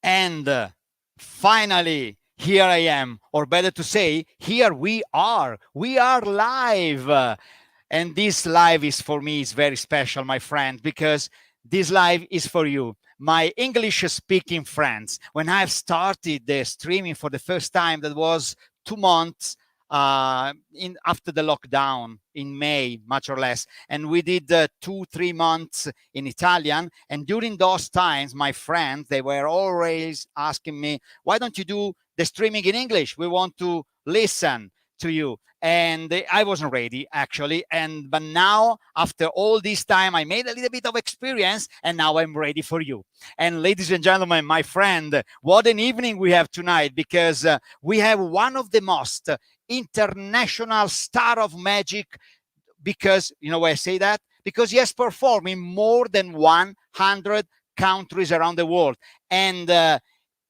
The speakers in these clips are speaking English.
And finally, here I am, or better to say, here we are. We are live. And this live is for me is very special, my friend, because this live is for you, my English-speaking friends. When I started the streaming for the first time, that was 2 months after the lockdown in May, much or less, and we did 2-3 months in Italian. And during those times, my friends, they were always asking me, why don't you do the streaming in English? We want to listen to you. And I wasn't ready, actually. But now, after all this time, I made a little bit of experience, and now I'm ready for you. And ladies and gentlemen, my friend, what an evening we have tonight, because we have one of the most international star of magic. Because, you know why I say that? Because he has performed in more than 100 countries around the world. And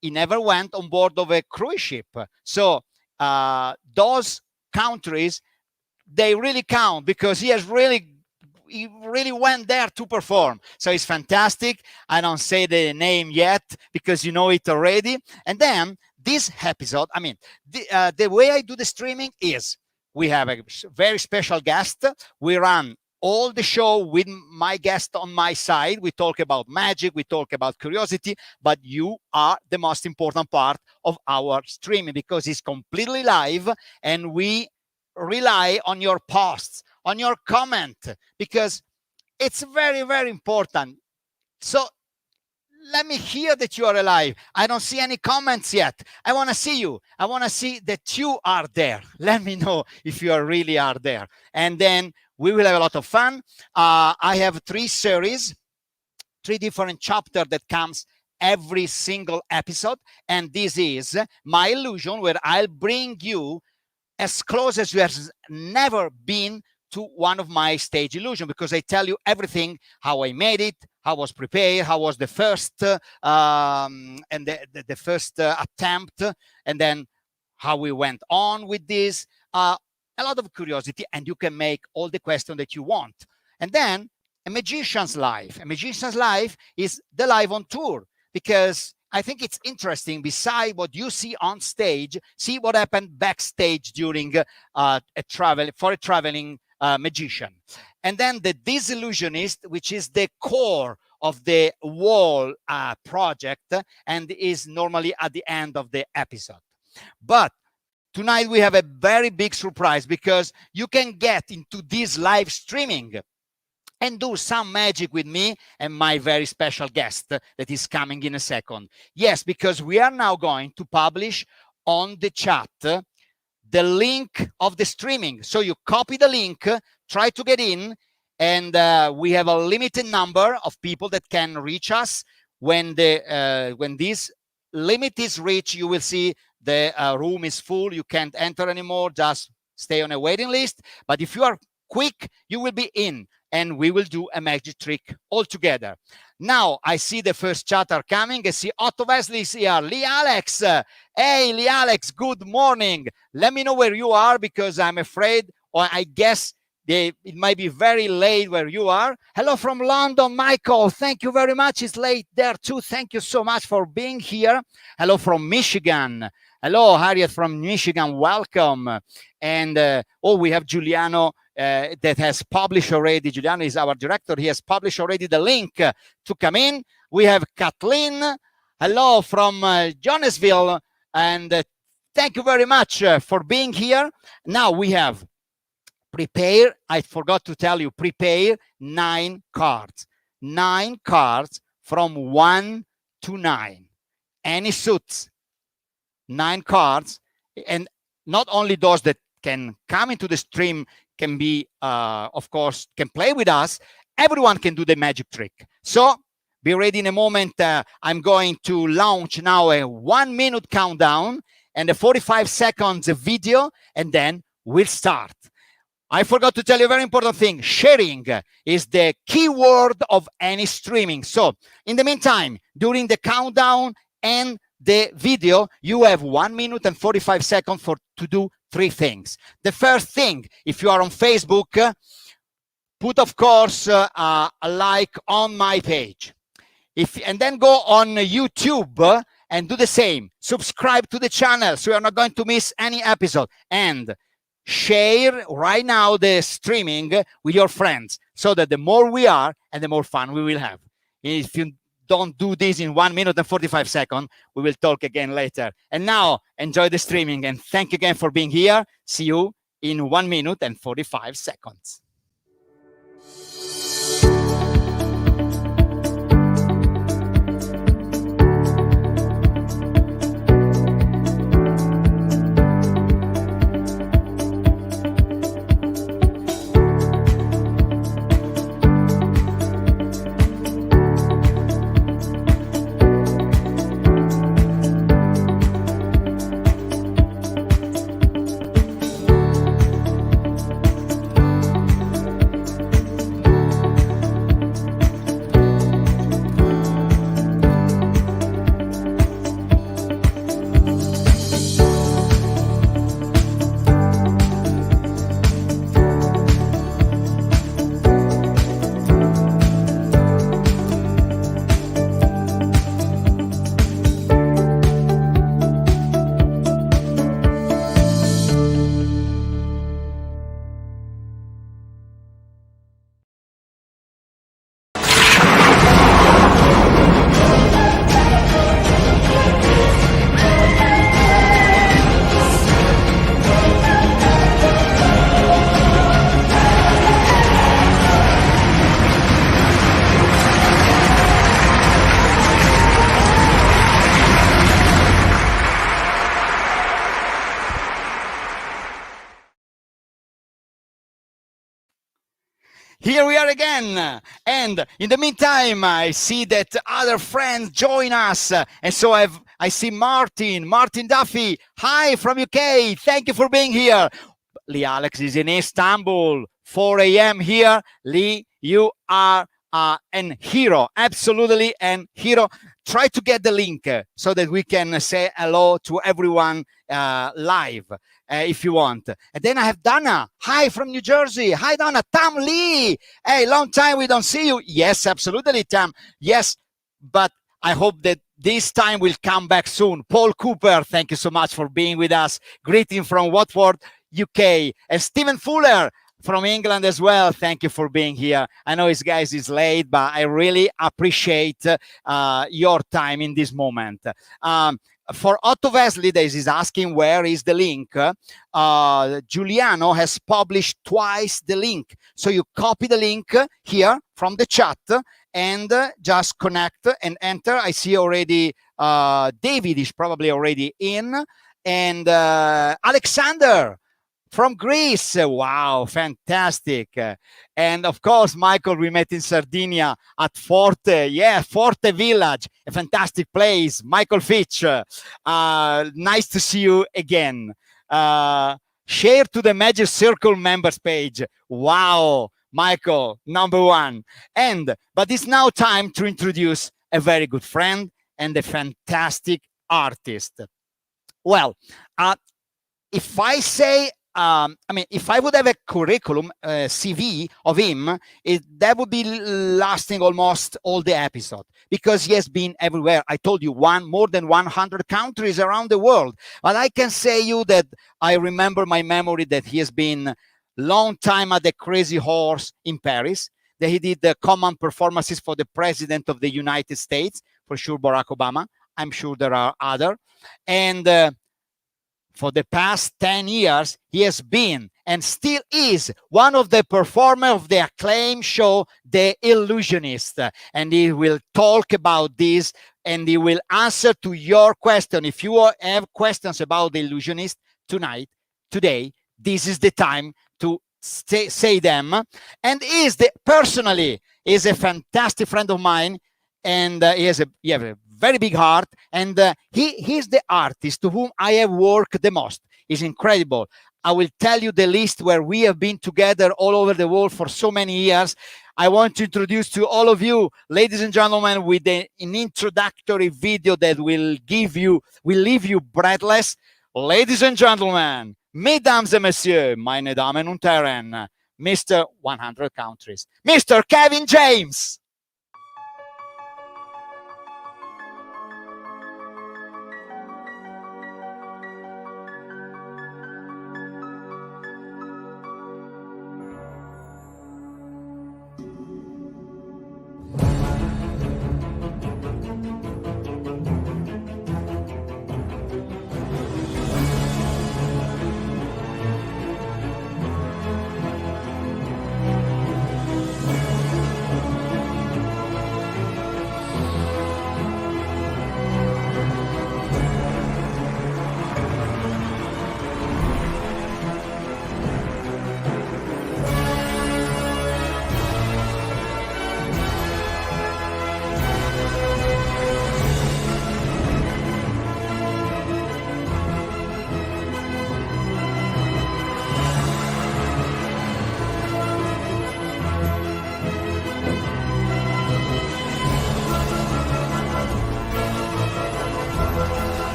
he never went on board of a cruise ship. So those countries, they really count, because he really went there to perform. So it's fantastic. I don't say the name yet because you know it already. And then this episode, I mean, the way I do the streaming is we have a very special guest. We run all the show with my guest on my side. We talk about magic, we talk about curiosity, but you are the most important part of our streaming, because it's completely live, and we rely on your posts, on your comment, because it's very, very important. So let me hear that you are alive. I don't see any comments yet. I want to see you. I want to see that you are there. Let me know if you really are there. And then we will have a lot of fun. I have 3 series, 3 different chapters that comes every single episode. And this is my illusion, where I'll bring you as close as you have never been to one of my stage illusion, because I tell you everything, how I made it, how I was prepared, how was the first and the first attempt, and then how we went on with this. A lot of curiosity, and you can make all the questions that you want. And then a magician's life. A magician's life is the live on tour, because I think it's interesting, beside what you see on stage, see what happened backstage during a traveling magician. And then the Disillusionist, which is the core of the whole project, and is normally at the end of the episode. But tonight we have a very big surprise, because you can get into this live streaming and do some magic with me and my very special guest that is coming in a second. Yes, because we are now going to publish on the chat the link of the streaming. So you copy the link, try to get in, and we have a limited number of people that can reach us. When this limit is reached, you will see the room is full. You can't enter anymore. Just stay on a waiting list. But if you are quick, you will be in, and we will do a magic trick all together. Now I see the first chatter coming. I see Otto Wesley is here. Lee Alex. Hey, Lee Alex, good morning. Let me know where you are, because I'm afraid, or I guess it might be very late where you are. Hello from London, Michael. Thank you very much. It's late there too. Thank you so much for being here. Hello from Michigan. Hello, Harriet from Michigan. Welcome. And we have Giuliano that has published already. Giuliano is our director. He has published already the link to come in. We have Kathleen. Hello from Jonesville. And thank you very much for being here. Now we have prepare. I forgot to tell you, prepare 9 cards. 9 cards from 1 to 9. Any suits. 9 cards. And not only those that can come into the stream can be, of course, can play with us. Everyone can do the magic trick. So be ready in a moment. I'm going to launch now a 1-minute countdown and a 45 seconds video, and then we'll start. I forgot to tell you a very important thing. Sharing is the key word of any streaming. So in the meantime, during the countdown and the video, you have 1 minute and 45 seconds to do 3 things. The first thing, if you are on Facebook, put, of course, a like on my page. And then go on YouTube and do the same. Subscribe to the channel so you're not going to miss any episode, and share right now the streaming with your friends, so that the more we are and the more fun we will have. If you don't do this in 1 minute and 45 seconds, we will talk again later. And now enjoy the streaming, and thank you again for being here. See you in 1 minute and 45 seconds. Here we are again, and in the meantime, I see that other friends join us, and so I see Martin Duffy. Hi from UK. Thank you for being here. Lee Alex is in Istanbul, 4 a.m. here. Lee, you are an hero, absolutely an hero. Try to get the link so that we can say hello to everyone live. If you want. And then I have Dana. Hi from New Jersey. Hi, Dana. Tam Lee. Hey, long time we don't see you. Yes, absolutely, Tam. Yes, but I hope that this time will come back soon. Paul Cooper, thank you so much for being with us. Greeting from Watford, UK. And Stephen Fuller from England as well. Thank you for being here. I know it's guys is late, but I really appreciate your time in this moment. For Otto Wesley, this is asking where is the link. Giuliano has published twice the link. So you copy the link here from the chat and just connect and enter. I see already David is probably already in. And Alexander from Greece. Wow, fantastic. And of course, Michael, we met in Sardinia at Forte. Yeah, Forte Village, a fantastic place. Michael Fitch, nice to see you again. Share to the Magic Circle members page. Wow, Michael, number one. But it's now time to introduce a very good friend and a fantastic artist. Well, if I say, if I would have a curriculum, CV of him, that would be lasting almost all the episode, because he has been everywhere. I told you, more than 100 countries around the world. But I can say you that I remember my memory that he has been long time at the Crazy Horse in Paris, that he did the common performances for the President of the United States, for sure Barack Obama. I'm sure there are other. And for the past 10 years, he has been and still is one of the performers of the acclaimed show, The Illusionist. And he will talk about this and he will answer to your question. If you have questions about The Illusionist today, this is the time to say them. And personally is a fantastic friend of mine, and he has a very big heart, and he's the artist to whom I have worked the most. It's incredible. I will tell you the list where we have been together all over the world for so many years. I want to introduce to all of you, ladies and gentlemen, with an introductory video that will leave you breathless. Ladies and gentlemen, mesdames et messieurs, meine Damen und Herren, Mr. 100 Countries, Mr. Kevin James.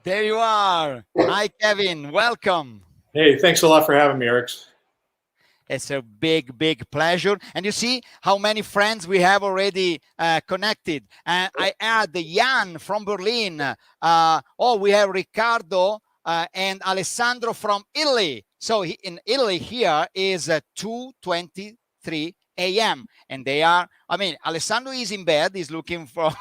There you are. Hi, Kevin. Welcome. Hey, thanks a lot for having me, Erix. It's a big, big pleasure. And you see how many friends we have already connected. And I add Jan from Berlin. We have Ricardo and Alessandro from Italy. So in Italy here is 2:23 a.m. And they are, Alessandro is in bed. He's looking for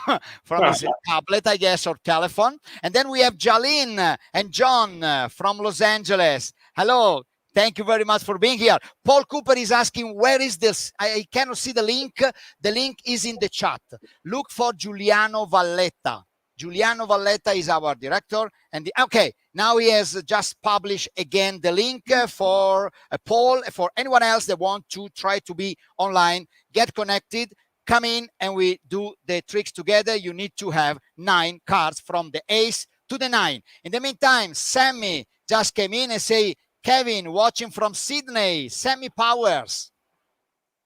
from his tablet, I guess, or telephone. And then we have Jalin and John from Los Angeles. Hello. Thank you very much for being here. Paul Cooper is asking, where is this? I cannot see the link. The link is in the chat. Look for Giuliano Valletta. Giuliano Valletta is our director. And okay, now he has just published again the link for Paul, for anyone else that want to try to be online, get connected, come in, and we do the tricks together. You need to have 9 cards from the ace to the 9. In the meantime, Sammy just came in and say, Kevin, watching from Sydney, Sammy Powers.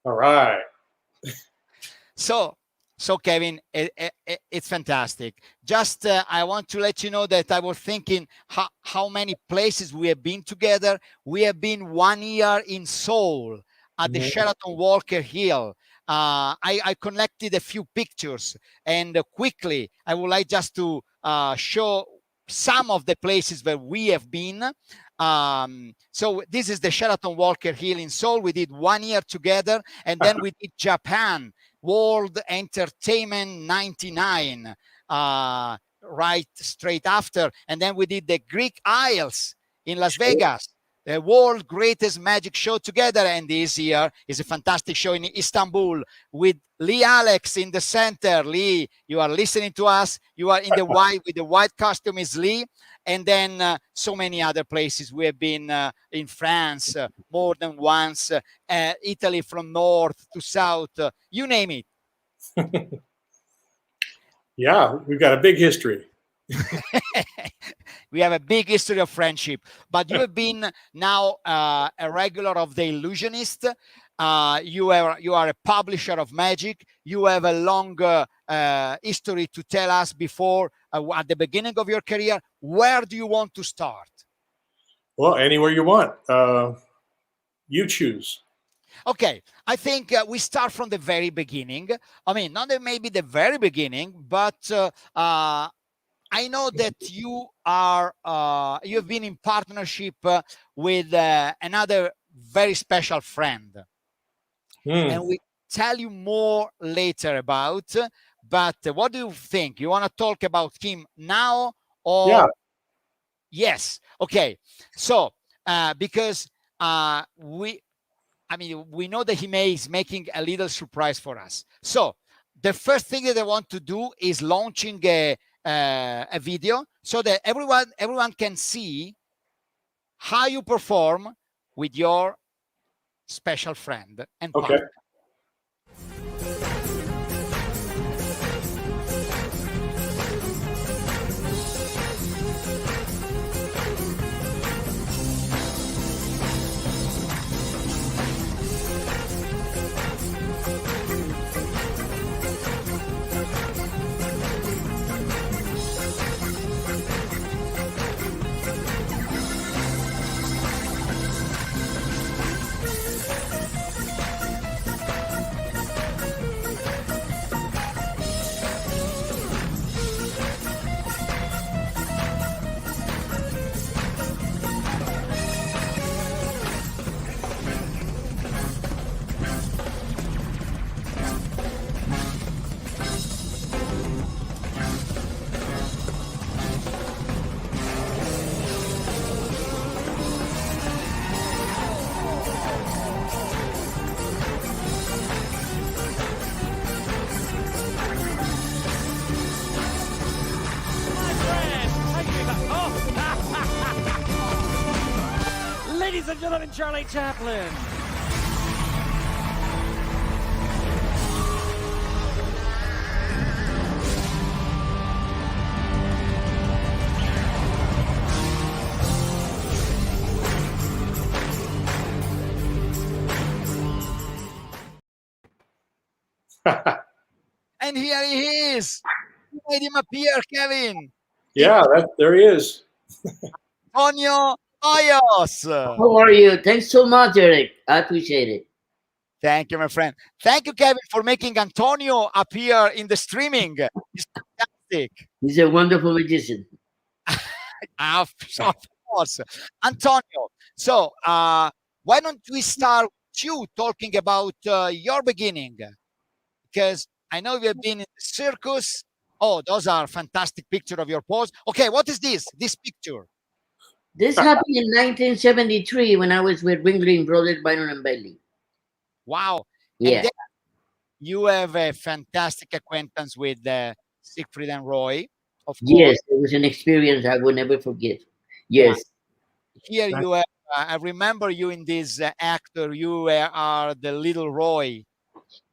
All right. So Kevin, it's fantastic. Just I want to let you know that I was thinking how many places we have been together. We have been 1 year in Seoul at the Sheraton Walker Hill. I collected a few pictures, and quickly I would like just to show some of the places where we have been. So this is the Sheraton Walker Hill in Seoul. We did 1 year together, and then we did Japan, World Entertainment 99, right straight after. And then we did the Greek Isles in Las Vegas, the world greatest magic show together. And this year is a fantastic show in Istanbul with Lee Alex in the center. Lee, you are listening to us. You are in the white, with the white costume is Lee. And then so many other places. We have been in France more than once, Italy from north to south, you name it. Yeah, we've got a big history. We have a big history of friendship, but you have been now a regular of the Illusionist. You are a publisher of magic. You have a longer history to tell us before at the beginning of your career. Where do you want to start? Well, anywhere you want. You choose. Okay, I think we start from the very beginning. I mean, not maybe the very beginning, but I know that you are you have been in partnership with another very special friend, and we tell you more later about. But what do you think? You want to talk about him now, or Yeah. Yes? Okay. So because we know that he is making a little surprise for us. So the first thing that I want to do is launching a video so that everyone can see how you perform with your special friend and Okay. partner. Ladies and gentlemen, Charlie Chaplin. And here he is. You made him appear, Kevin. Yeah, there he is. Antonio Hoyos. How are you? Thanks so much, Eric. I appreciate it. Thank you, my friend. Thank you, Kevin, for making Antonio appear in the streaming. It's fantastic. He's a wonderful magician. Of course. Antonio, so why don't we start with you talking about your beginning? Because I know you have been in the circus. Oh, those are fantastic pictures of your pose. Okay, what is this picture? This happened in 1973 when I was with Ringling Brothers, Byron and Bailey. Wow. Yeah. And then you have a fantastic acquaintance with Siegfried and Roy, of course. Yes, it was an experience I will never forget. Yes. Here you have, I remember you in this actor, you are the little Roy.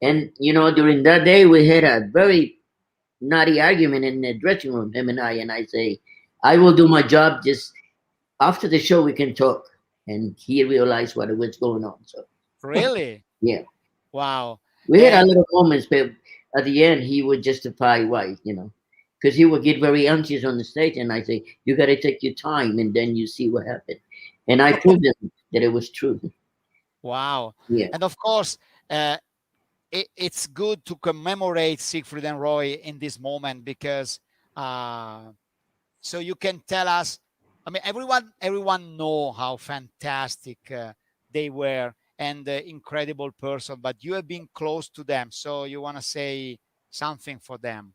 And, during that day, we had a very naughty argument in the dressing room, him and I say, I will do my job. Just after the show, we can talk. And he realized what was going on. So, Really? yeah. Wow. We had a little moments, but at the end, he would justify why, because he would get very anxious on the stage. And I say, you got to take your time and then you see what happened. And I proved him that it was true. Wow. Yeah. And of course, it's good to commemorate Siegfried and Roy in this moment because so you can tell us, I mean, everyone know how fantastic they were and incredible person, but you have been close to them. So you want to say something for them?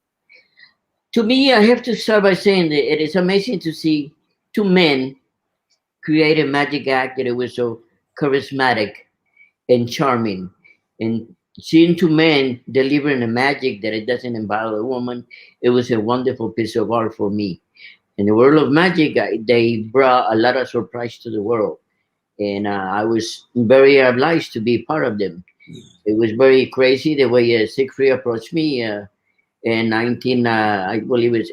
To me, I have to start by saying that it is amazing to see two men create a magic act that it was so charismatic and charming. And seeing two men delivering a magic that it doesn't involve a woman, it was a wonderful piece of art for me. In the world of magic, they brought a lot of surprise to the world. And I was very obliged to be part of them. It was very crazy the way Siegfried approached me in I believe it was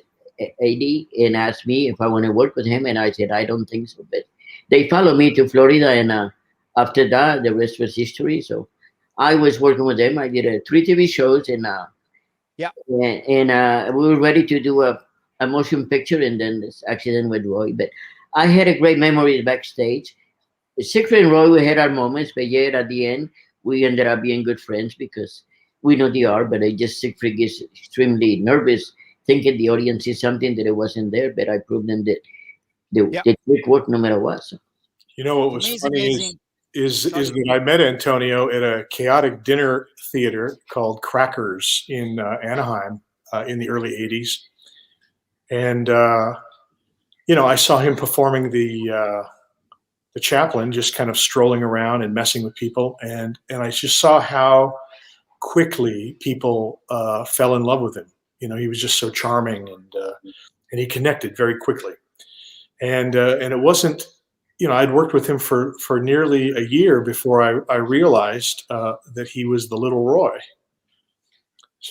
80, and asked me if I want to work with him. And I said, I don't think so. But they followed me to Florida. And after that, the rest was history. So I was working with them. I did 3 TV shows. And we were ready to do a motion picture, and then this accident with Roy. But I had a great memory backstage. Siegfried and Roy, we had our moments, but yet at the end, we ended up being good friends because we know they are. But Siegfried gets extremely nervous, thinking the audience sees something that it wasn't there. But I proved them that the trick worked no matter what. So. You know what was funny is that I met Antonio at a chaotic dinner theater called Crackers in Anaheim in the early '80s. And, I saw him performing the chaplain, just kind of strolling around and messing with people. And I just saw how quickly people fell in love with him. He was just so charming and he connected very quickly. And it wasn't, I'd worked with him for nearly a year before I realized that he was the little Roy.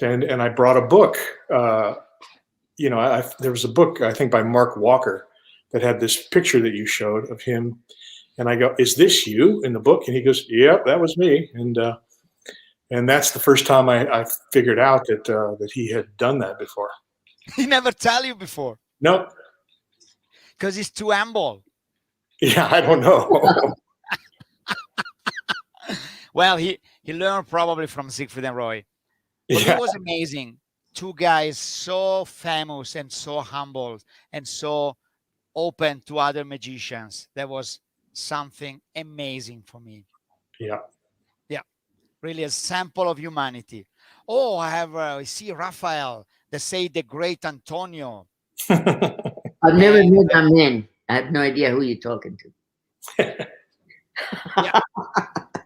And I brought a book. There was a book, I think, by Mark Walker that had this picture that you showed of him. And I go, is this you in the book? And he goes, yep, that was me. And that's the first time I figured out that he had done that before. He never tell you before? Nope. Because he's too humble. Yeah, I don't know. Well, he learned probably from Siegfried and Roy. But it was amazing. 2 guys so famous and so humble and so open to other magicians. That was something amazing for me. Yeah. Really a sample of humanity. Oh, I see Raphael. They say the great Antonio. I've never met that man. I have no idea who you're talking to.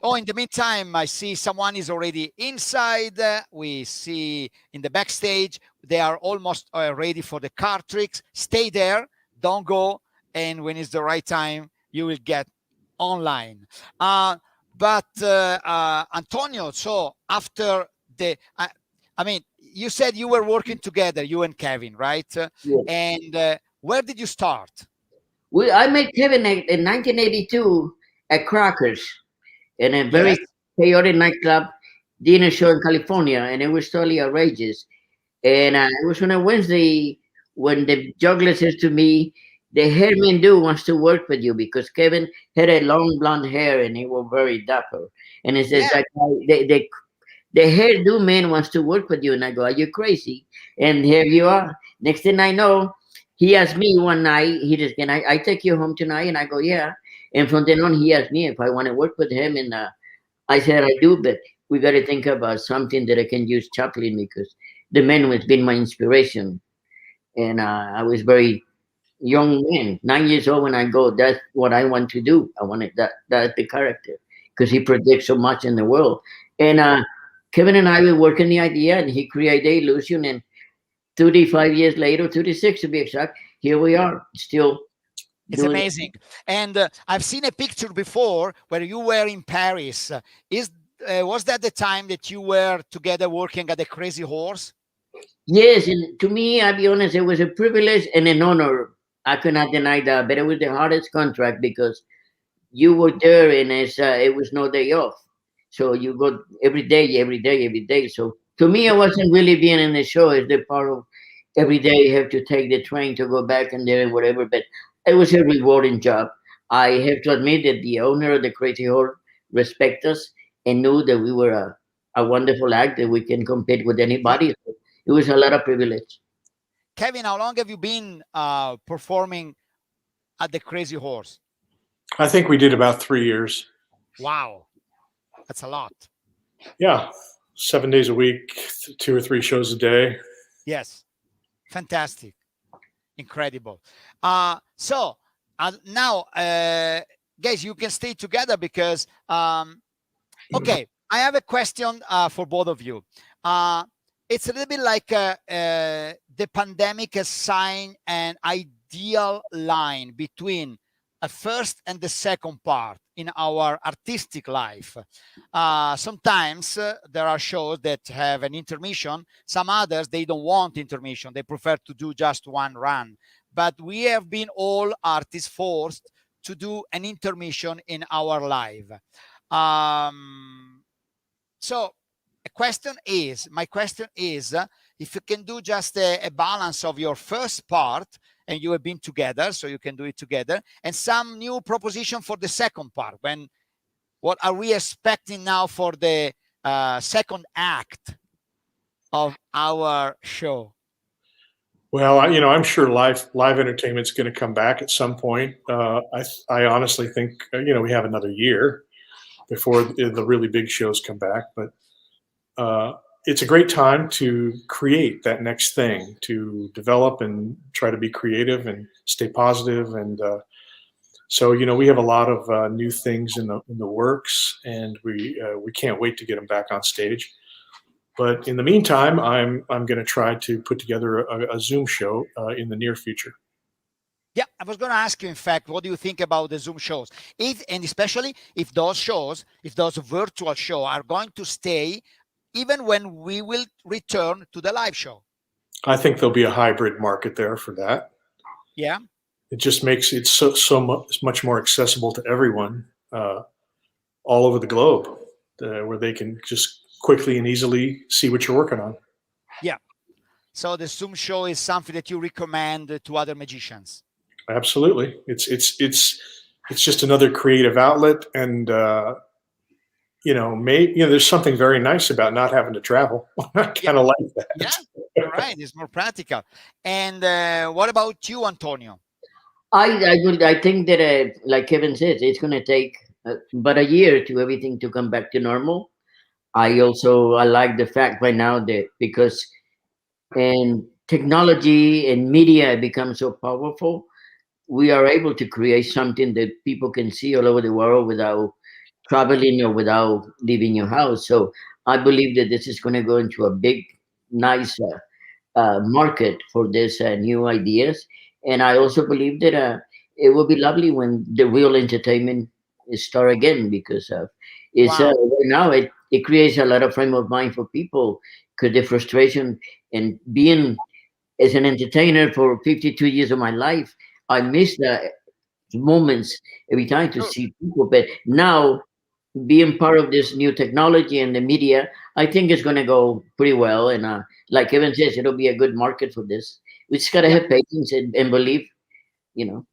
Oh, in the meantime, I see someone is already inside. We see in the backstage, they are almost ready for the card tricks. Stay there, don't go. And when it's the right time, you will get online. But Antonio, so after you said you were working together, you and Kevin, right? Yeah. And where did you start? I met Kevin in 1982 at Crackers in a very chaotic nightclub dinner show in California, and it was totally outrageous. And it was on a Wednesday when the juggler says to me, the hairman do wants to work with you because Kevin had a long blonde hair and he was very dapper. And he says Yeah, that guy, the hairdo man wants to work with you. And I go, are you crazy? And here you are. Next thing I know, he asked me one night, he just, can I take you home tonight? And I go, yeah. And from then on, he asked me if I want to work with him. And I said, I do, but we got to think about something that I can use Chaplin because the man has been my inspiration. And I was very young man, 9 years old when I go, that's what I want to do. I wanted that's the character because he predicts so much in the world. And Kevin and I were working the idea and he created Illusion and 35 years later, 36 to be exact, here we are still it's doing amazing. And I've seen a picture before where you were in Paris. Is was that the time that you were together working at the Crazy Horse? Yes, and to me, I'll be honest, it was a privilege and an honor. I cannot deny that, but it was the hardest contract because you were there and it was no day off. So you go every day, every day, every day. So to me, it wasn't really being in the show. It's the part of every day you have to take the train to go back and there and whatever. But it was a rewarding job. I have to admit that the owner of the Crazy Horse respect us and knew that we were a wonderful act that we can compete with Yeah. anybody. So it was a lot of privilege. Kevin, how long have you been performing at the Crazy Horse? I think we did about 3 years. Wow, that's a lot. Yeah, 7 days a week, 2 or 3 shows a day. Yes, fantastic, incredible. So now, guys, you can stay together because okay, I have a question for both of you. It's a little bit like the pandemic has signed an ideal line between a first and the second part in our artistic life. Sometimes there are shows that have an intermission. Some others, they don't want intermission. They prefer to do just one run. But we have been all artists forced to do an intermission in our life. So my question is, if you can do just a balance of your first part and you have been together, so you can do it together, and some new proposition for the second part. What are we expecting now for the second act of our show? Well, I'm sure live entertainment's going to come back at some point. I honestly think we have another year before the really big shows come back, but it's a great time to create that next thing, to develop and try to be creative and stay positive. And so we have a lot of new things in the works, and we can't wait to get them back on stage. But in the meantime, I'm going to try to put together a Zoom show in the near future. Yeah, I was going to ask you, in fact, what do you think about the Zoom shows? And especially if those shows, if those virtual shows are going to stay even when we will return to the live show. I think there'll be a hybrid market there for that. Yeah. It just makes it so much more accessible to everyone all over the globe, where they can just quickly and easily see what you're working on. Yeah. So the Zoom show is something that you recommend to other magicians. Absolutely. It's just another creative outlet, and there's something very nice about not having to travel. I kind of like that. Yeah, right. It's more practical. And what about you, Antonio? I think that like Kevin says, it's going to take but a year to everything to come back to normal. I like the fact right now that because and technology and media have become so powerful, we are able to create something that people can see all over the world without traveling or without leaving your house. So I believe that this is going to go into a big, nice market for this new ideas. And I also believe that it will be lovely when the real entertainment start again because it's Wow. right now it creates a lot of frame of mind for people because the frustration and being as an entertainer for 52 years of my life, I miss the moments every time to see people. But now being part of this new technology and the media, I think it's going to go pretty well. And like Kevin says, it'll be a good market for this. We just gotta have patience and believe, you know.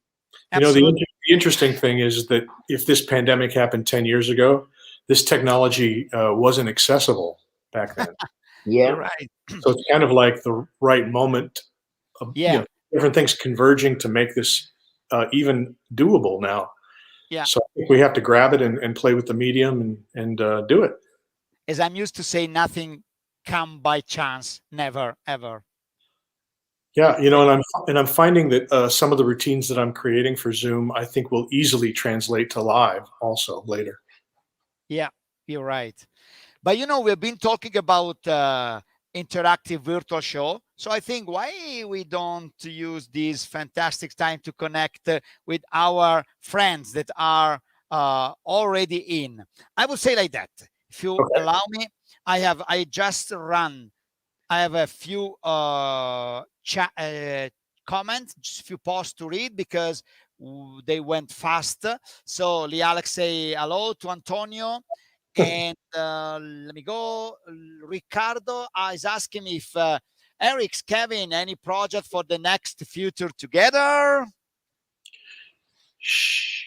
The interesting thing is that if this pandemic happened 10 years ago, this technology wasn't accessible back then. Yeah, You're right. So it's kind of like the right moment of different things converging to make this even doable now. Yeah. So I think we have to grab it and play with the medium and do it. As I'm used to say, nothing come by chance, never, ever. Yeah, and I'm finding that some of the routines that I'm creating for Zoom, I think will easily translate to live also later. Yeah, you're right. But we've been talking about interactive virtual show. So I think why we don't use this fantastic time to connect with our friends that are already in. I would say like that. If you allow me, I have a few comments, just a few posts to read because they went fast. So Alex say hello to Antonio. And let me go. Ricardo is asking if Erix, Kevin, any project for the next future together? Shh.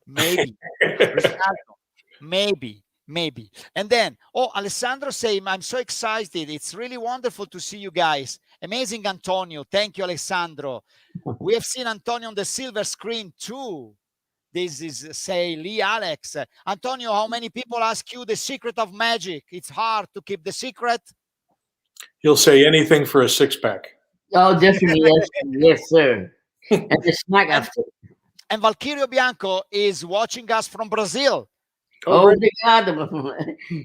Maybe. Ricardo, maybe. And then, Alessandro saying, I'm so excited. It's really wonderful to see you guys. Amazing, Antonio. Thank you, Alessandro. We have seen Antonio on the silver screen too. This is, say, Lee Alex. Antonio, how many people ask you the secret of magic? It's hard to keep the secret. He'll say anything for a six-pack. Oh, definitely, yes, yes, sir. And the snack after. And Valkyrio Bianco is watching us from Brazil. Obrigado.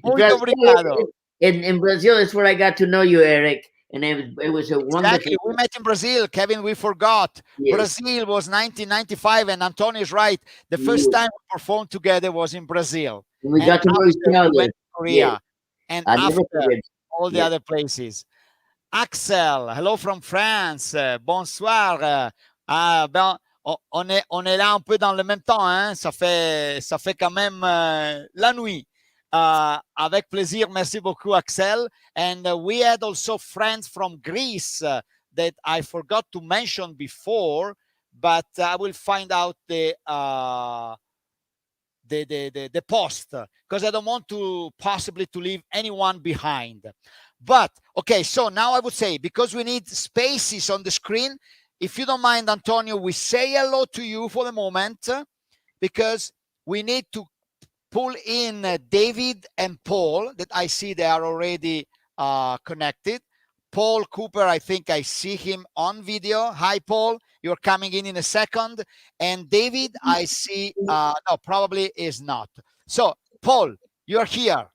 Obrigado. In Brazil is where I got to know you, Eric. And it was a wonderful. Exactly. We met in Brazil, Kevin. We forgot. Yes. Brazil was 1995, and Antonio is right. The first time we performed together was in Brazil. And we got to know each other. We went to Korea, and after all the other places. Axel, hello from France. Bonsoir. On est là un peu dans le même temps, hein? Ça fait quand même la nuit. Avec plaisir, merci beaucoup, Axel. And we had also friends from Greece that I forgot to mention before, but I will find out the post because I don't want to possibly to leave anyone behind. But okay, so now I would say, because we need spaces on the screen, if you don't mind, Antonio, we say hello to you for the moment because we need to pull in David and Paul that I see they are already connected. Paul Cooper, I think I see him on video. Hi, Paul. You're coming in a second. And David, I see, no, probably is not. So, Paul, you're here.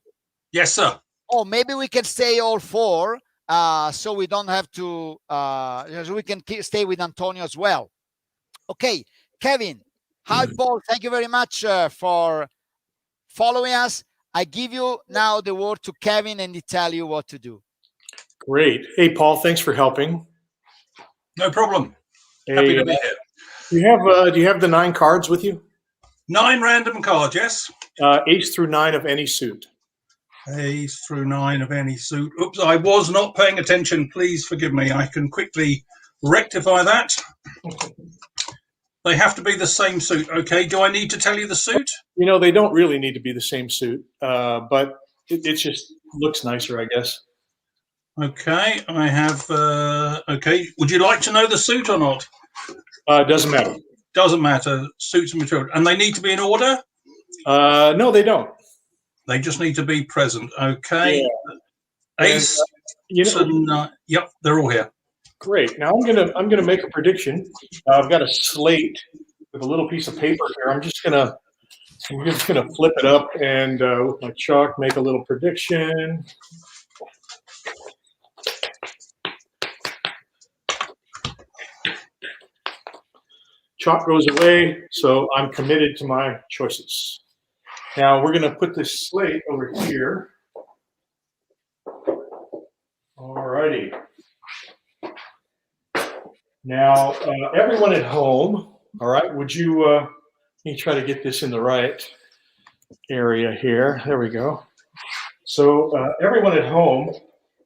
Yes, sir. Oh, maybe we can stay all four. So we don't have to, so we can stay with Antonio as well. Okay, Kevin. Hi, Paul. Thank you very much for following us. I give you now the word to Kevin and he tell you what to do. Great. Hey, Paul, thanks for helping. No problem. Happy to be here. Do you have the 9 cards with you? 9 random cards, yes. Ace through 9 of any suit. Ace through 9 of any suit. Oops, I was not paying attention. Please forgive me. I can quickly rectify that. They have to be the same suit. Okay. Do I need to tell you the suit? They don't really need to be the same suit, but it just looks nicer, I guess. Okay. I have. Okay. Would you like to know the suit or not? Doesn't matter. Doesn't matter. Suits and material. And they need to be in order? No, they don't. They just need to be present. Okay. Yeah. Ace. Yep, they're all here. Great. Now I'm gonna make a prediction. I've got a slate with a little piece of paper here. I'm just gonna flip it up and with my chalk make a little prediction. Chalk goes away, so I'm committed to my choices. Now we're going to put this slate over here. All righty. Now, everyone at home, all right, would you, let me try to get this in the right area here. There we go. So everyone at home,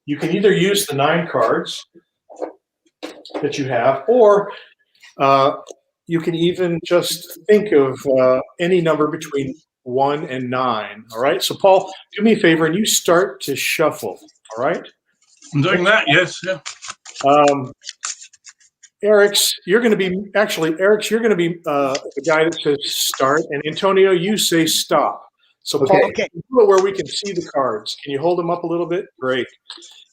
you can either use the 9 cards, that you have, or you can even just think of any number between 1 and 9. All right. So, Paul, do me a favor and you start to shuffle. All right. I'm doing that. Yes. Yeah. Erix, you're going to be the guy that says start, and Antonio, you say stop. So, Paul, Okay. do it where we can see the cards. Can you hold them up a little bit? Great.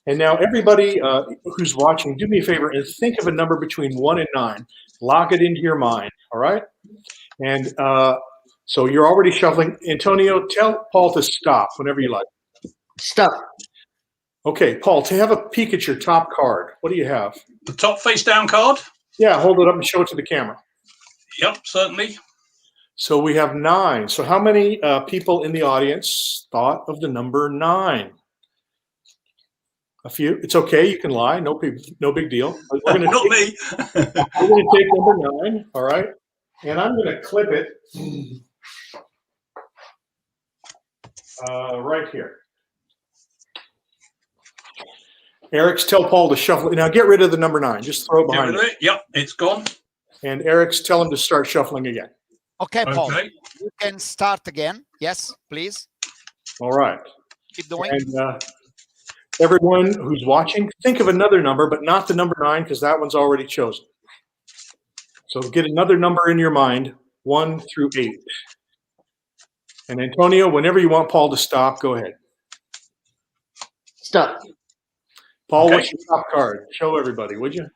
And now, everybody who's watching, do me a favor and think of a number between 1 and 9. Lock it into your mind. All right. And so you're already shuffling. Antonio, tell Paul to stop whenever you like. Stop. Okay, Paul, to have a peek at your top card, what do you have? The top face down card. Yeah, hold it up and show it to the camera. Yep, certainly. So we have 9. So how many people in the audience thought of the number 9? A few. It's okay. You can lie. No big deal. We're gonna Not me. we're going to take number 9. All right. And I'm going to clip it right here. Erix, tell Paul to shuffle it. Now get rid of the number 9. Just throw it behind you. Yep, it's gone. And Erix, tell him to start shuffling again. Okay, Paul. Okay. You can start again. Yes, please. All right. Keep doing. And everyone who's watching, think of another number, but not the number 9 because that one's already chosen. So get another number in your mind, 1 through 8. And Antonio, whenever you want Paul to stop, go ahead. Stop. Paul, Okay. what's your top card? Show everybody, would you?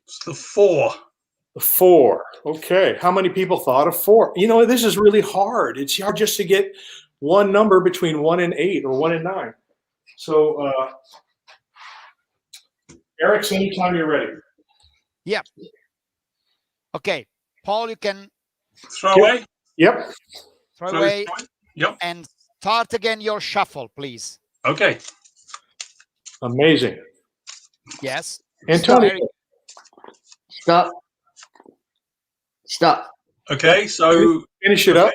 It's the 4. The 4. Okay. How many people thought of 4? You know, this is really hard. It's hard just to get one number between 1 and 8 or 1 and 9. So, Erix, anytime you're ready. Yep. Okay, Paul, you can Throw away. Yep. throw away Yep. and start again your shuffle, please. Okay. Amazing. Yes. Antonio. Stop. Stop. Okay. So Finish it up.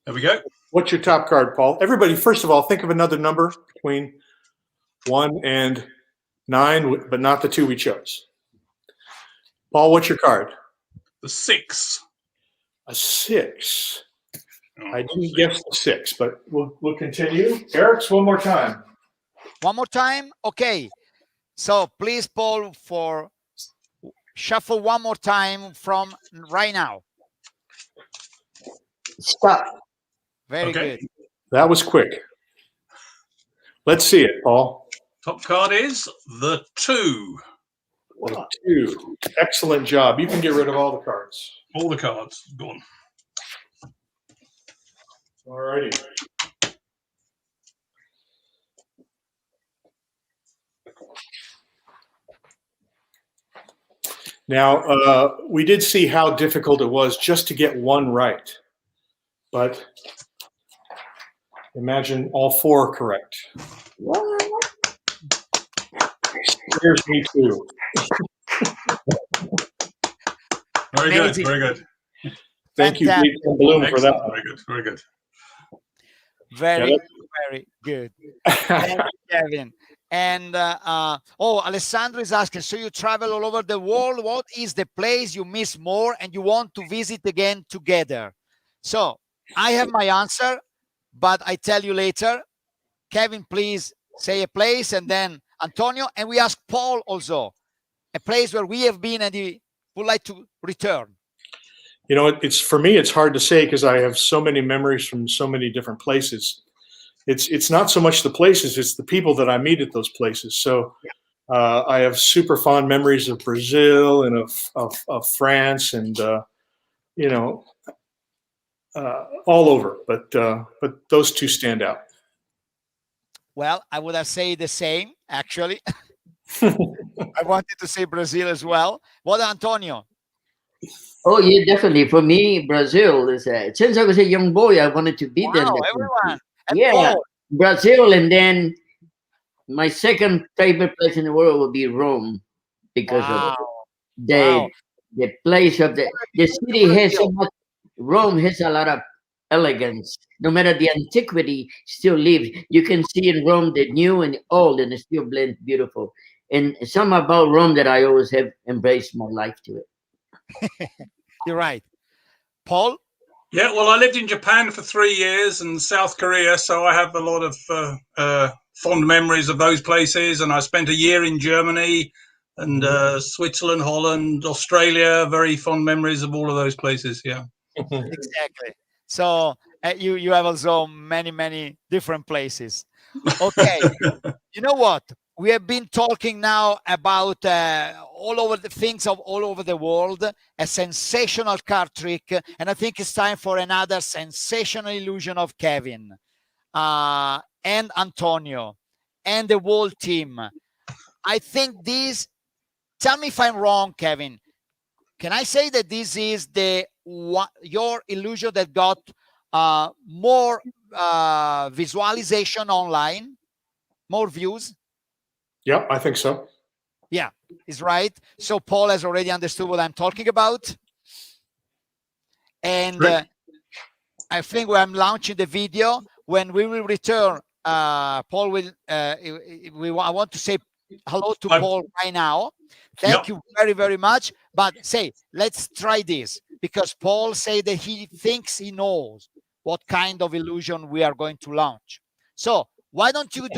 there we go. What's your top card, Paul? Everybody, first of all, think of another number between 1 and 9, but not the 2 we chose. Paul, what's your card? The 6. A 6. Oh, I didn't guess the 6, but we'll continue. Erix, one more time. One more time. Okay. So please, Paul, for shuffle one more time from right now. Stop. Very Okay. good. That was quick. Let's see it, Paul. Top card is the 2. The 2. Excellent job. You can get rid of all the cards. All the cards gone. All righty. Now, we did see how difficult it was just to get one right. But imagine all 4 correct. What? Scares me too. Very good. Amazing. Very good. Thank you, Fantastic. Jason Bloom, for that. Excellent. Very good. Very good. Very, very good. Thank you, Kevin. And Alessandro is asking, so you travel all over the world. What is the place you miss more and you want to visit again together? So I have my answer, but I tell you later. Kevin, please say a place, and then Antonio, and we ask Paul also a place where we have been and he would like to return. You know, it's for me, it's hard to say because I have so many memories from so many different places. It's not so much the places, it's the people that I meet at those places. So I have super fond memories of Brazil and of France and, you know, all over. But those 2 stand out. Well, I would have said the same, actually. I wanted to say Brazil as well. What, Antonio? Oh, yeah, definitely. For me, Brazil is since I was a young boy, I wanted to be there. Wow, everyone. And Yeah, Paul. Brazil, and then my second favorite place in the world would be Rome because Wow. of the the place of the city has so Brazil. much. Rome has a lot of elegance. No matter the antiquity, still lives. You can see in Rome the new and the old, and it still blends beautiful. And something about Rome that I always have embraced my life to it. You're right. Paul? Yeah, well, I lived in Japan for 3 years and South Korea, so I have a lot of fond memories of those places. And I spent a year in Germany and Switzerland, Holland, Australia. Very fond memories of all of those places. Yeah, Exactly. So you have also many different places. Okay. You know what? We have been talking now about all over the things of all over the world, a sensational card trick, and I think it's time for another sensational illusion of Kevin and Antonio and the whole team. I think this. Tell me if I'm wrong, Kevin. Can I say that this is your illusion that got more visualization online, more views? Yep, I think so. Yeah, is right. So Paul has already understood what I'm talking about. And I think when I'm launching the video, when we will return, Paul will, I want to say hello to Paul right now. Thank you very much. But let's try this, because Paul said that he thinks he knows what kind of illusion we are going to launch. So why don't you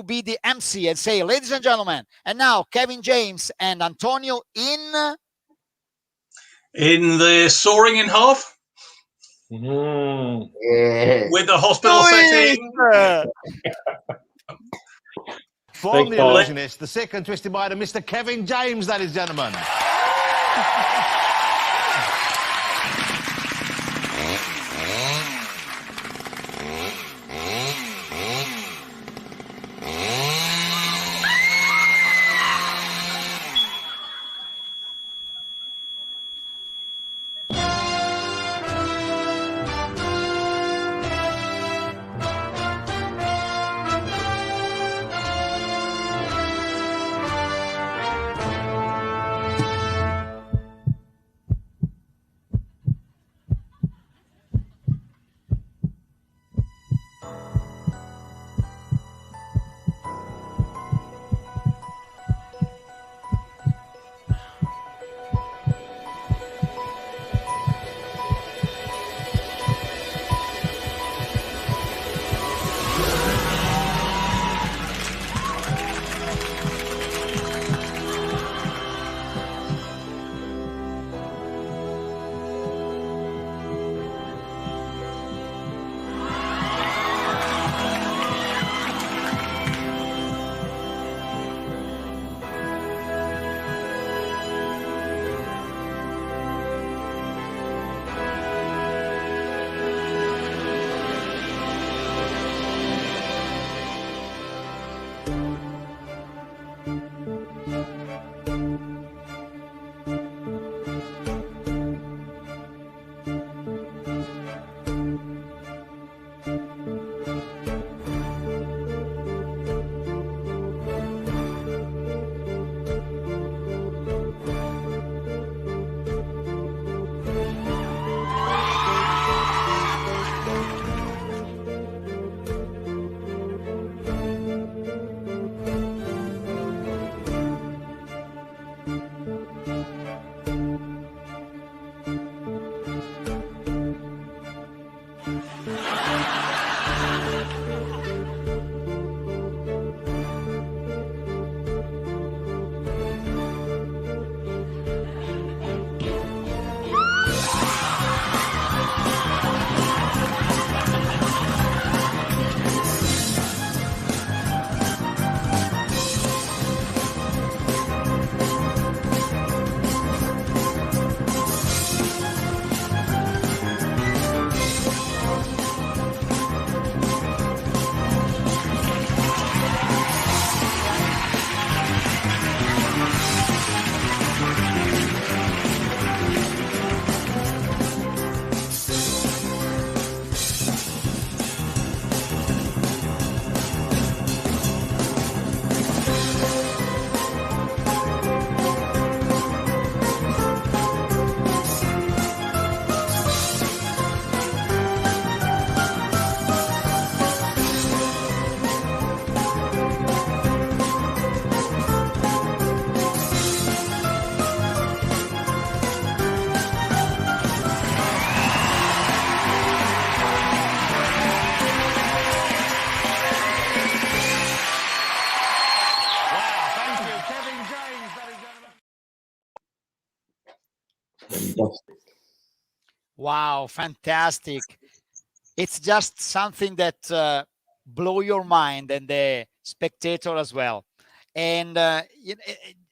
be the MC and say, ladies and gentlemen, and now Kevin James and Antonio in the soaring in half with the hospital setting. From the Illusionists, the sick and twisted mind of Mr. Kevin James, ladies and gentlemen. Wow, fantastic. It's just something that blow your mind and the spectator as well. And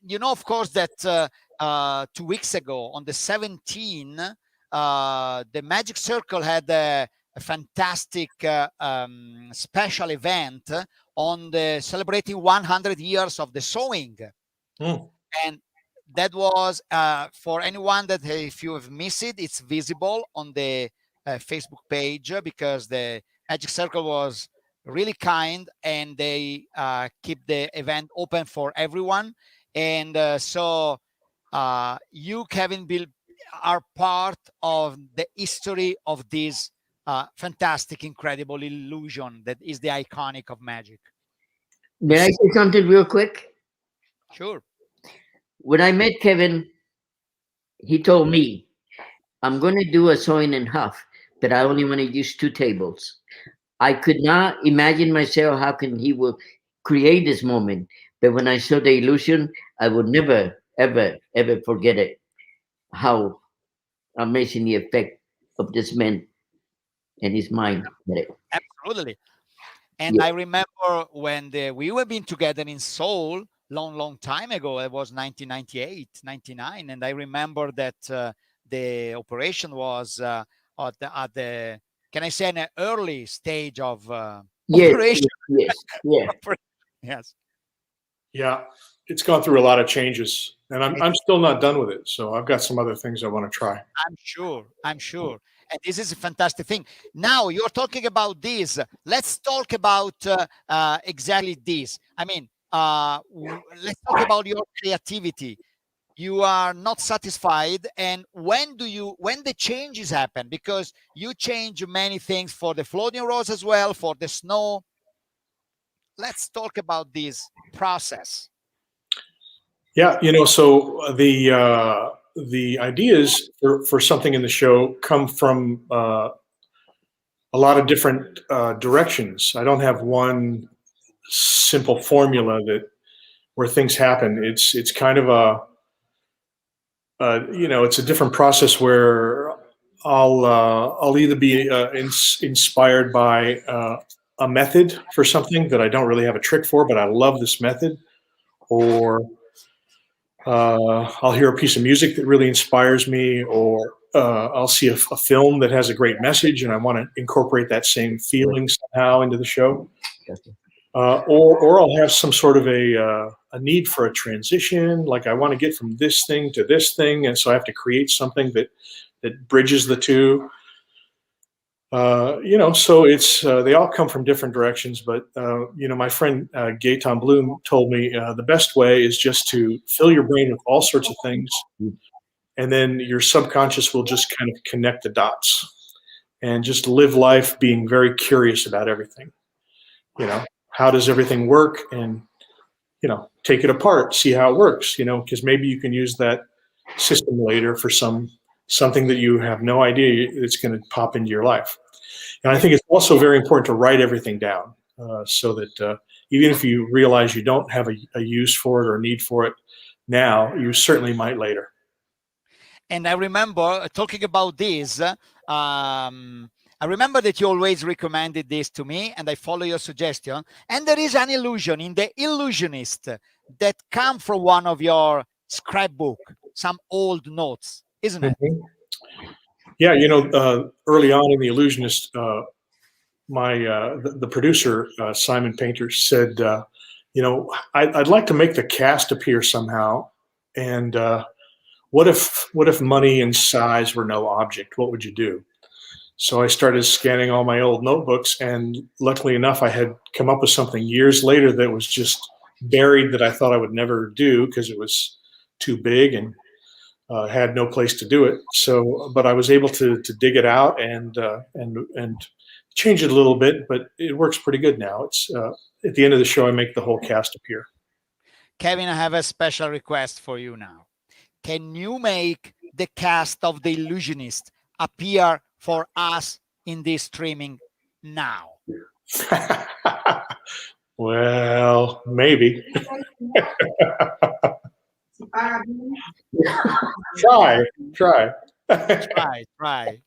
you know, of course, that 2 weeks ago on the 17th, the Magic Circle had a fantastic special event on the celebrating 100 years of the sewing. And that was for anyone that if you have missed it, it's visible on the Facebook page, because the Magic Circle was really kind and they keep the event open for everyone. And so you, Kevin, Bill, are part of the history of this fantastic, incredible illusion that is the iconic of magic. May I say something real quick? Sure. When I met Kevin, he told me, I'm going to do a sewing and huff, but I only want to use 2 tables. I could not imagine myself how can he will create this moment. But when I saw the illusion, I would never, ever, ever forget it. How amazing the effect of this man and his mind. Absolutely. And I remember when we were being together in Seoul long time ago. It was 1998, 99. And I remember that the operation was at the, can I say, an early stage of operation? Yes. Yeah, it's gone through a lot of changes, and I'm still not done with it. So I've got some other things I want to try. I'm sure. And this is a fantastic thing. Now you're talking about this. Let's talk about exactly this. I mean, let's talk about your creativity. You are not satisfied, and when the changes happen? Because you change many things for the floating rose as well, for the snow. Let's talk about this process. Yeah, so the ideas for something in the show come from a lot of different directions. I don't have one simple formula where things happen. It's kind of it's a different process where I'll either be inspired by a method for something that I don't really have a trick for, but I love this method, or I'll hear a piece of music that really inspires me, or I'll see a film that has a great message and I want to incorporate that same feeling somehow into the show. Or I'll have some sort of a need for a transition, like I want to get from this thing to this thing, and so I have to create something that bridges the two. So it's they all come from different directions, but my friend Gaetan Bloom told me the best way is just to fill your brain with all sorts of things, and then your subconscious will just kind of connect the dots and just live life being very curious about everything. How does everything work, and take it apart, see how it works, because maybe you can use that system later for something that you have no idea it's going to pop into your life. And I think it's also very important to write everything down so that even if you realize you don't have a use for it or need for it now, you certainly might later. And I remember talking about this, I remember that you always recommended this to me, and I follow your suggestion. And there is an illusion in the Illusionist that come from one of your scrapbook, some old notes, isn't it? Yeah, early on in the Illusionist, the producer Simon Painter said, I'd like to make the cast appear somehow, and what if money and size were no object? What would you do? So I started scanning all my old notebooks, and luckily enough, I had come up with something years later that was just buried that I thought I would never do because it was too big and had no place to do it. So, but I was able to dig it out and change it a little bit, but it works pretty good now. It's at the end of the show, I make the whole cast appear. Kevin, I have a special request for you now. Can you make the cast of The Illusionist appear for us in this streaming now? Well, maybe. Try. Right.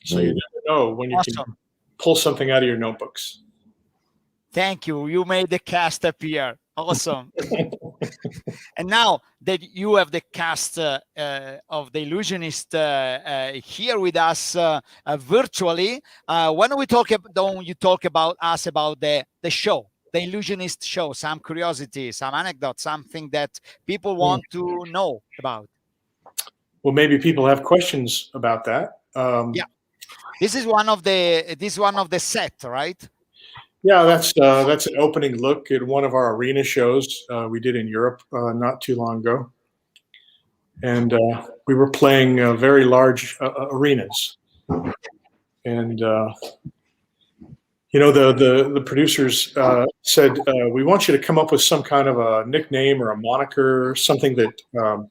So you never know when you Awesome. can pull something out of your notebooks. Thank you. You made the cast appear. Awesome. And now that you have the cast of the Illusionist here with us virtually, why don't you talk about us about the show, the Illusionist show, some curiosity, some anecdotes, something that people want to know about. Well, maybe people have questions about that. Yeah. This is one of the set, right? Yeah, that's an opening look at one of our arena shows we did in Europe not too long ago, and we were playing very large arenas, and the producers said we want you to come up with some kind of a nickname or a moniker, something that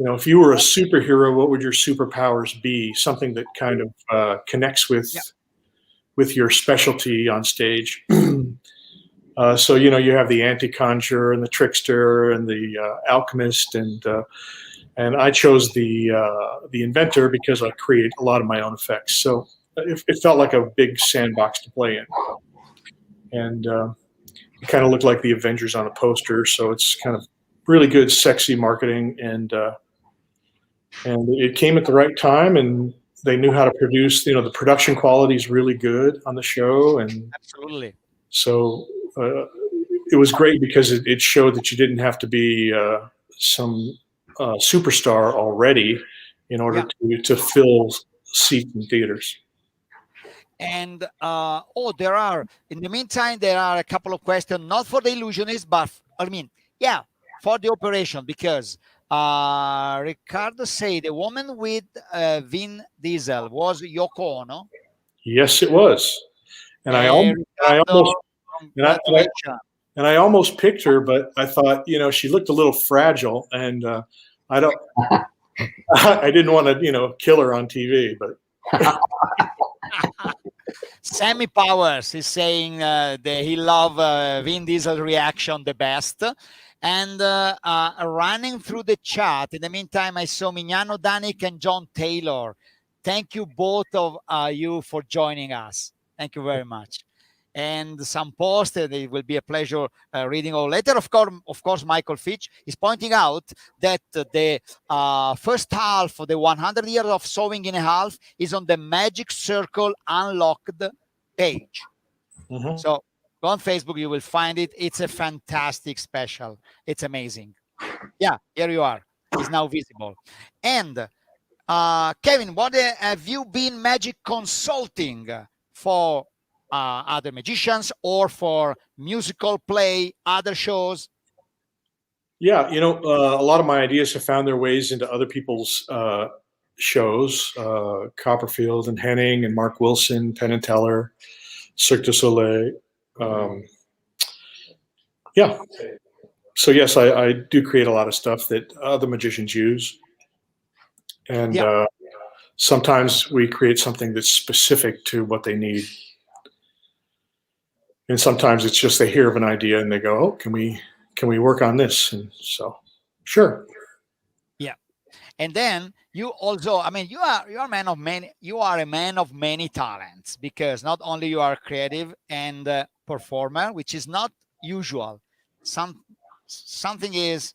if you were a superhero, what would your superpowers be? Something that kind of connects with your specialty on stage. So you have the anti-conjurer and the trickster and the alchemist, and I chose the inventor because I create a lot of my own effects. So it felt like a big sandbox to play in, and it kind of looked like the Avengers on a poster. So it's kind of really good, sexy marketing, and it came at the right time, and they knew how to produce. The production quality is really good on the show, and absolutely. So it was great because it showed that you didn't have to be some superstar already in order to fill seats in theaters. And in the meantime, there are a couple of questions, not for the Illusionist, but for the operation, because Ricardo said the woman with Vin Diesel was Yoko Ono. Yes, it was, and I almost picked her, but I thought she looked a little fragile, and I didn't want to kill her on TV, but. Sammy Powers is saying that he loved Vin Diesel reaction the best. And running through the chat, in the meantime, I saw Mignano Danik and John Taylor. Thank you both of you for joining us. Thank you very much. And some posts, it will be a pleasure reading all later. Of course, Michael Fitch is pointing out that the first half of the 100 years of sewing in a half is on the Magic Circle Unlocked page. Mm-hmm. So go on Facebook, you will find it. It's a fantastic special. It's amazing. Yeah, here you are. It's now visible. And Kevin, what have you been magic consulting for other magicians or for musical play, other shows? Yeah, a lot of my ideas have found their ways into other people's shows, Copperfield and Henning and Mark Wilson, Penn and Teller, Cirque du Soleil. Yeah. So yes, I do create a lot of stuff that other magicians use. And sometimes we create something that's specific to what they need. And sometimes it's just they hear of an idea and they go, "Oh, can we work on this?" And so, sure. Yeah. And then you also, you are a man of many talents, because not only you are creative and performer, which is not usual. Something is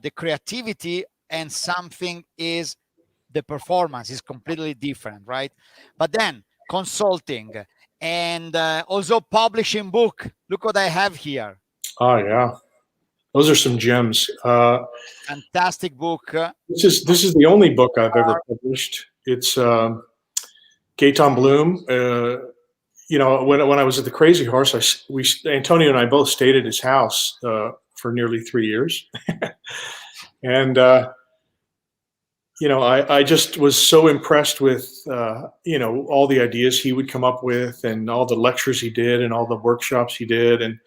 the creativity, and something is the performance is completely different, right? But then consulting and also publishing book. Look what I have here. Oh yeah, those are some gems. Fantastic book. This is the only book I've ever published. It's Gaetan Bloom. You know, when I was at the Crazy Horse, Antonio and I both stayed at his house for nearly 3 years, and you know, I just was so impressed with you know, all the ideas he would come up with, and all the lectures he did, and all the workshops he did, and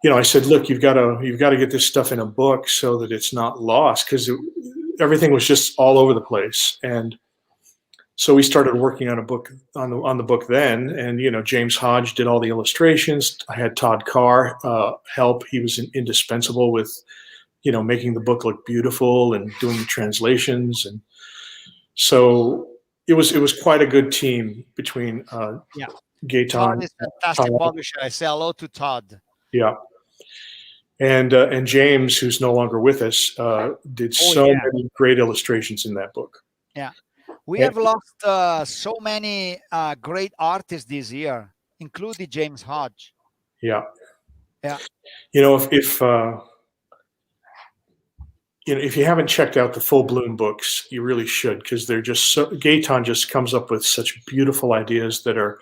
you know, I said, look, you've got to get this stuff in a book so that it's not lost, because everything was just all over the place. And so we started working on a book on the book then, and you know, James Hodge did all the illustrations. I had Todd Carr help. He was indispensable with, you know, making the book look beautiful and doing the translations, and so it was quite a good team between Gaetan. Todd is a fantastic publisher. I say hello to Todd. Yeah. And James, who's no longer with us, did many great illustrations in that book. Yeah, we have lost so many great artists this year, including James Hodge. Yeah, yeah. You know, if you know, if you haven't checked out the Full Bloom books, you really should, because they're just so. Gaetan just comes up with such beautiful ideas that are.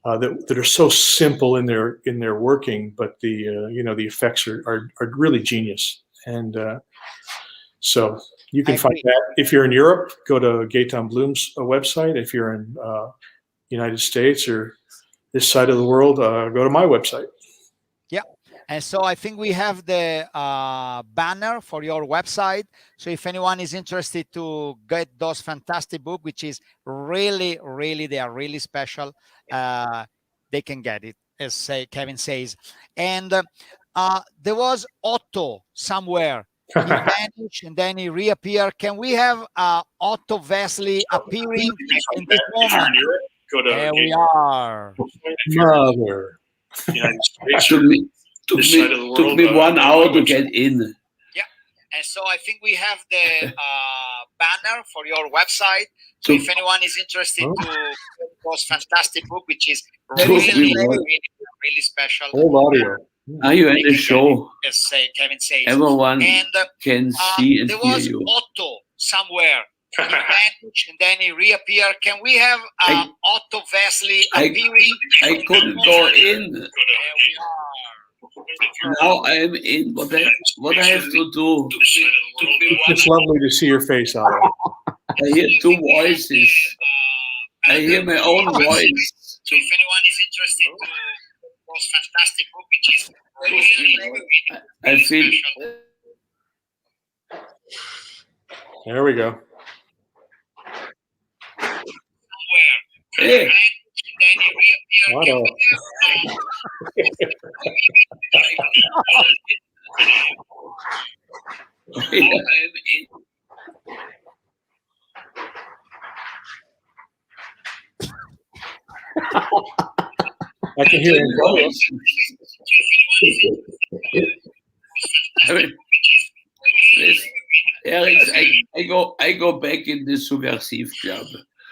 That are so simple in their working, but the you know, the effects are really genius. And so you can find that if you're in Europe. Go to Gaetan Bloom's website. If you're in United States or this side of the world, go to my website. Yeah, and so I think we have the banner for your website. So if anyone is interested to get those fantastic books, which is really, they are really special, they can get it, as Kevin says. And there was Otto somewhere. He vanished and then he reappeared. Can we have Otto Wesley appearing in this moment? There we are. Mother. Took me 1 hour to get in. Yeah, and so I think we have the banner for your website. So if anyone is interested to those fantastic book, which is really special. Whole audio. Are you in the show? As Kevin says, everyone can see and there hear was you. Otto somewhere. He vanished and then he reappeared. Can we have Otto Wesley appearing? I couldn't go in. There we are. Now I am in. What I have to do? It's lovely to see your face, Otto. I hear two voices. I hear my own voice. So if anyone is interested to those fantastic book, which is I feel. There we go. Hey. Otto. I can hear him. Erix, I go back in the Subversive Club.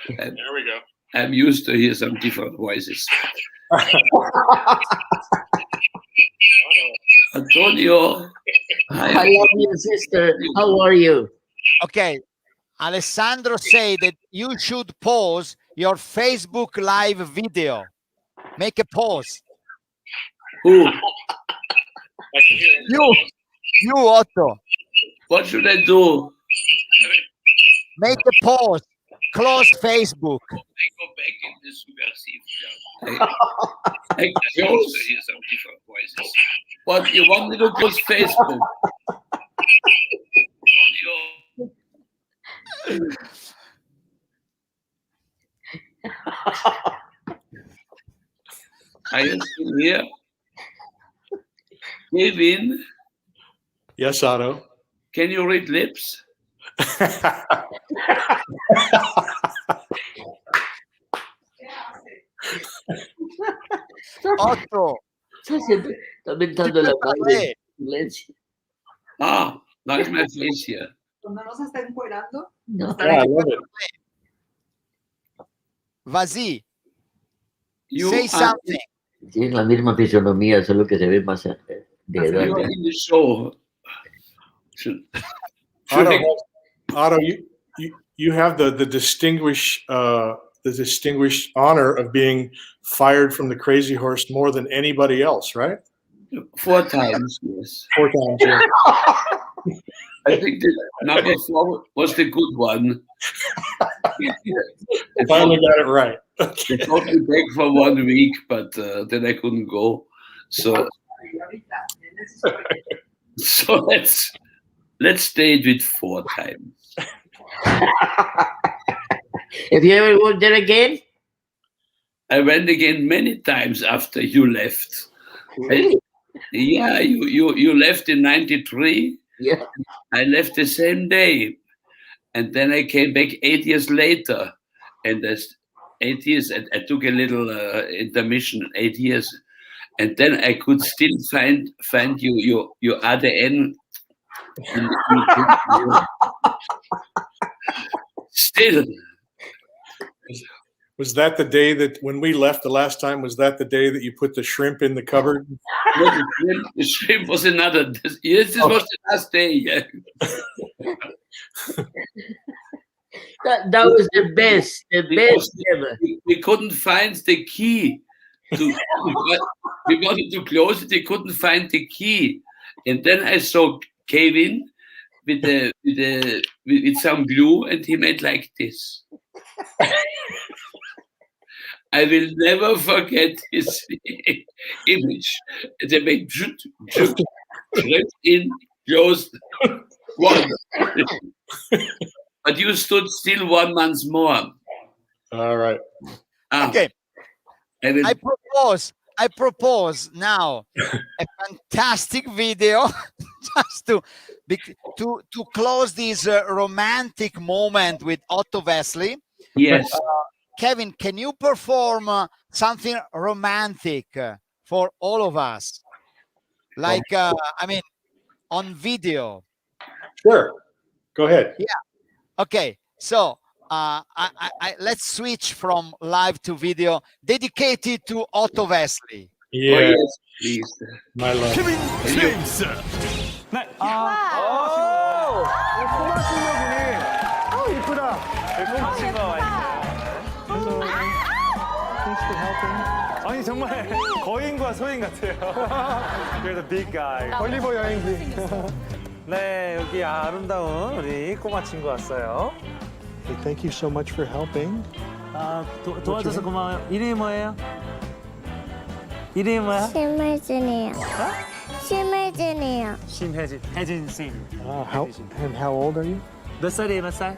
There we go. I'm used to hear some different voices. Antonio, I love you, sister. How are you? Okay, Alessandro say that you should pause your Facebook live video. Make a pause. Who? You, Otto. What should I do? Make a pause. Close Facebook. I go back in the Subversive Club. I close to hear some different voices. What, you want me to close Facebook? Are you still here? Kevin? Yes, Otto. Can you read lips? Otto. Sta avventando la madre. Let's. Now is my face here. No. Yeah, I love it. Vazi, You say are, something. Tiene la misma fisonomía, solo que se ve más de edad. you are in the show. Otto, you have the distinguished honor of being fired from the Crazy Horse more than anybody else, right? 4 times, yes. 4 times. Yeah. I think the number 4 was the good one. Finally got it right. They got me back for 1 week, but then I couldn't go. So let's stay with 4 times. Have you ever worked there again? I went again many times after you left. Really? Yeah, you left in '93. Yeah. I left the same day, and then I came back 8 years later. And that's 8 years. I took a little intermission, 8 years, and then I could still find your ADN. Still. Was that the day that when we left the last time? Was that the day that you put the shrimp in the cupboard? No, the shrimp was another. Yes, this was the last day. Yeah. That was the best ever. We couldn't find the key. We wanted to close it. We couldn't find the key, and then I saw Kevin with some glue, and he made like this. I will never forget his image. They made shrimp in, closed, one. But you stood still 1 month more. All right. Okay. I propose now a fantastic video just to close this romantic moment with Otto Wesley. Yes. Kevin, can you perform something romantic for all of us? Like, on video. Sure. Go ahead. Yeah. Okay. So let's switch from live to video dedicated to Otto Wesley. Yeah. Oh, yes, please. My love. 케빈 제임스. 네. 꼬마 친구분이 이쁘다. 꼬마 친구가 와 있어요. 아니 정말 거인과 소인 같아요. You're the big guy. 올리버 여행기. 네, 여기 아름다운 우리 꼬마 친구 왔어요. Hey, thank you so much for helping. 도와줘서 고마워요. 이름이 뭐예요? 이름이 뭐야? 심혜진이요. 심혜진이요. 심혜진. 혜진 씨. How old are you? 몇 살이에요? 몇 살?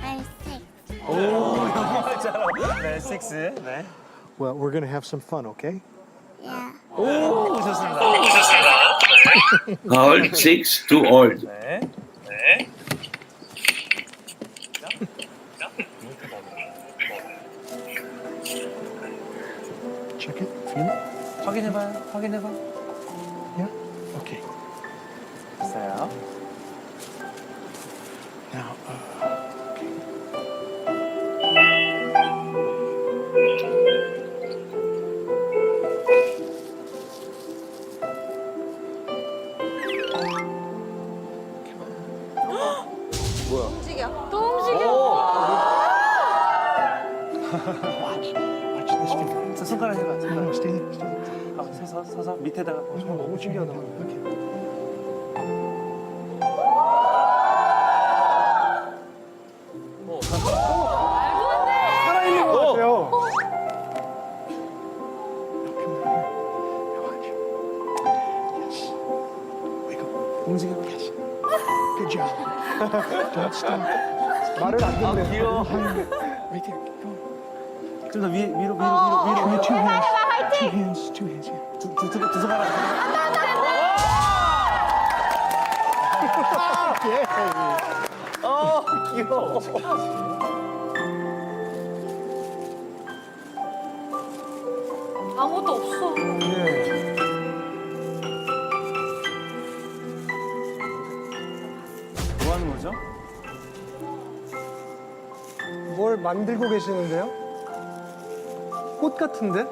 I'm six. 오, 영어처럼. 네, 6. 네. Well, we're going to have some fun, okay? Yeah. 오, 좋습니다. How old? 6, too old. 네. 네. Check it, feel it. 확인해봐요. 확인해봐. Yeah? Okay. 됐어요. Now, okay. 움직여. 또 움직여. Watch this finger. 자, 손가락 해봐. No, 손가락. stay there. 서서 밑에다가. 너무 신기하다. Okay. 살아있는 것 같아요. 움직여. Good job. Don't stop. 말을 안 듣네. 귀여워. Right there. Go. 좀 더 위로. Two hands. Two hands. Yeah. 두 손가락. 귀여워. 아무것도 없어. 하는 거죠? 뭘 만들고 계시는데요? 꽃 같은데?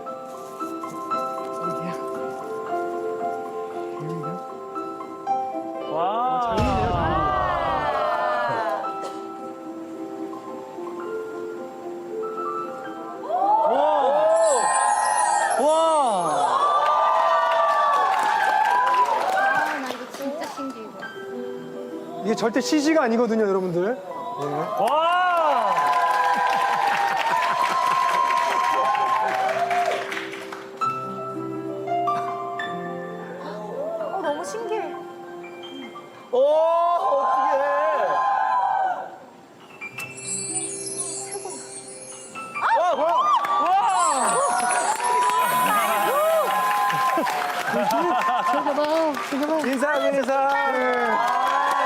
와. 와. 아, 나 이거 진짜 신기해. 이게 절대 CG가 아니거든요, 여러분들. 네. 와. 너무 신기해. 오, 어떡해. 와, 뭐야? 와. 인사, 인사.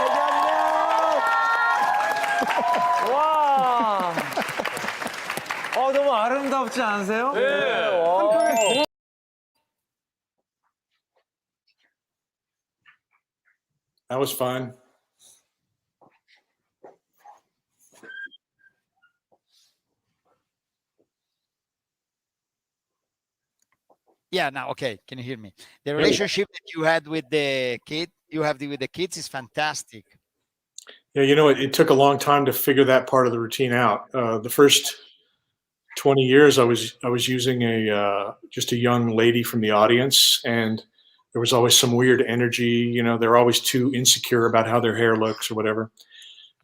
애기 안녕. 와. 너무 아름답지 않으세요? 네. 와. That was fun. Yeah, now okay, can you hear me? The relationship that you had with the with the kids is fantastic. Yeah, it took a long time to figure that part of the routine out. The first 20 years, I was using just a young lady from the audience, and there was always some weird energy. They're always too insecure about how their hair looks or whatever.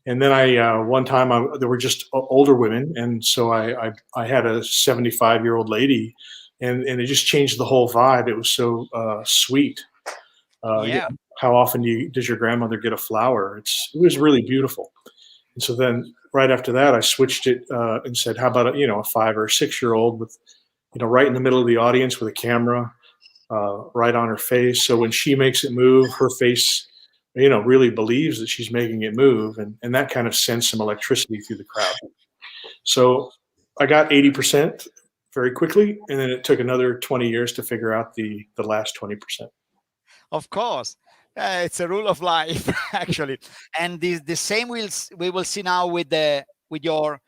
And then one time there were just older women, and so I had a 75-year-old lady, and it just changed the whole vibe. It was so sweet. Yeah. How often does your grandmother get a flower? It was really beautiful. And so then right after that, I switched it and said, how about a 5 or 6-year-old with right in the middle of the audience with a camera right on her face. So when she makes it move, her face really believes that she's making it move, and that kind of sends some electricity through the crowd. So I got 80% very quickly, and then it took another 20 years to figure out the last 20%. Of course. It's a rule of life, actually. And the same we will see now with your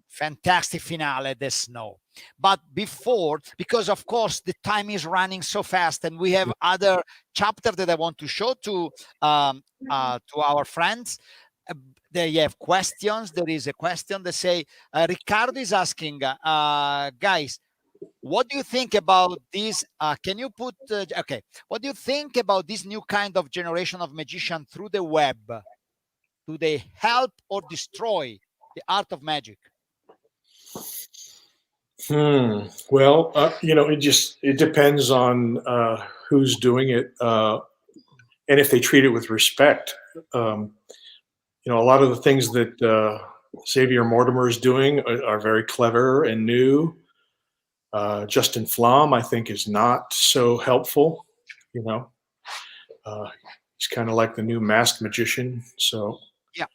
fantastic finale, the snow. But before, because of course the time is running so fast, and we have other chapter that I want to show to our friends. They have questions. There is a question that say, Ricardo is asking, guys, what do you think about this? Can you put, okay, what do you think about this new kind of generation of magician through the web? Do they help or destroy the art of magic? Well, it depends on who's doing it and if they treat it with respect. A lot of the things that Xavier Mortimer is doing are very clever and new. Justin Flom, I think, is not so helpful. He's kind of like the new masked magician. So yeah,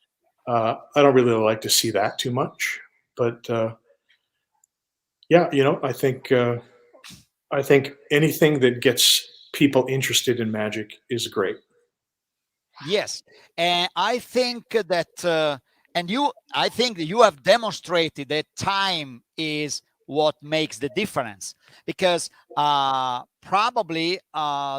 I don't really like to see that too much. But yeah, I think anything that gets people interested in magic is great. Yes, and I think that, I think that you have demonstrated that time is what makes the difference, because probably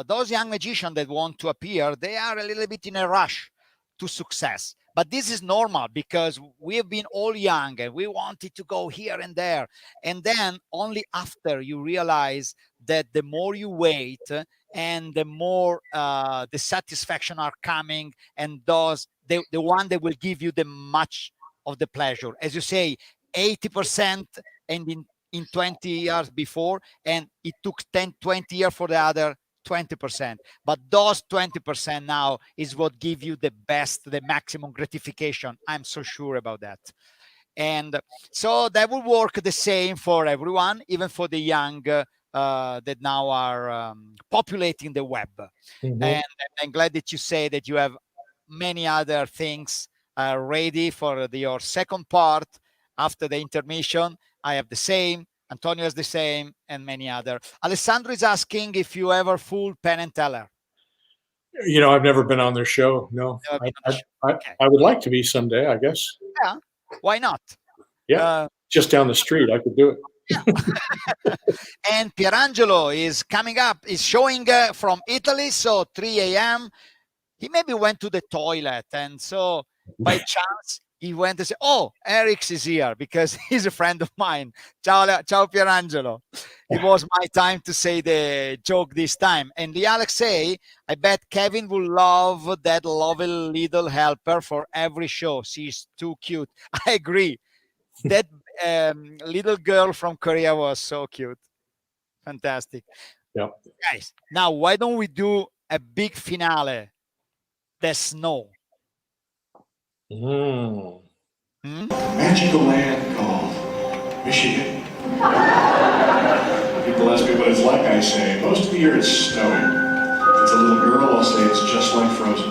those young magicians that want to appear, they are a little bit in a rush to success. But this is normal, because we have been all young and we wanted to go here and there. And then only after you realize that the more you wait and the more the satisfaction are coming, and those the one that will give you the much of the pleasure, as you say, 80%, and in 20 years before, and it took 20 years for the other 20%. But those 20% now is what give you the best, the maximum gratification. I'm so sure about that. And so that will work the same for everyone, even for the young that now are populating the web. Mm-hmm. And I'm glad that you say that you have many other things ready for your second part after the intermission. I have the same. Antonio has the same, and many other. Alessandro is asking if you ever fool Penn and Teller. I've never been on their show. No, I would like to be someday, I guess. Yeah, why not? Yeah, just down the street, I could do it. And Pierangelo is coming up, is showing from Italy, so 3 a.m. He maybe went to the toilet, and so by chance he went to say, "Oh, Erix is here," because he's a friend of mine. Ciao, Pierangelo. It was my time to say the joke this time. And the Alexei, I bet Kevin will love that lovely little helper for every show. She's too cute. I agree. That little girl from Korea was so cute. Fantastic. Yeah. Guys, now why don't we do a big finale? The snow. Magical land called Michigan. People ask me what it's like. I say, most of the year it's snowing. If it's a little girl, I'll say it's just like Frozen.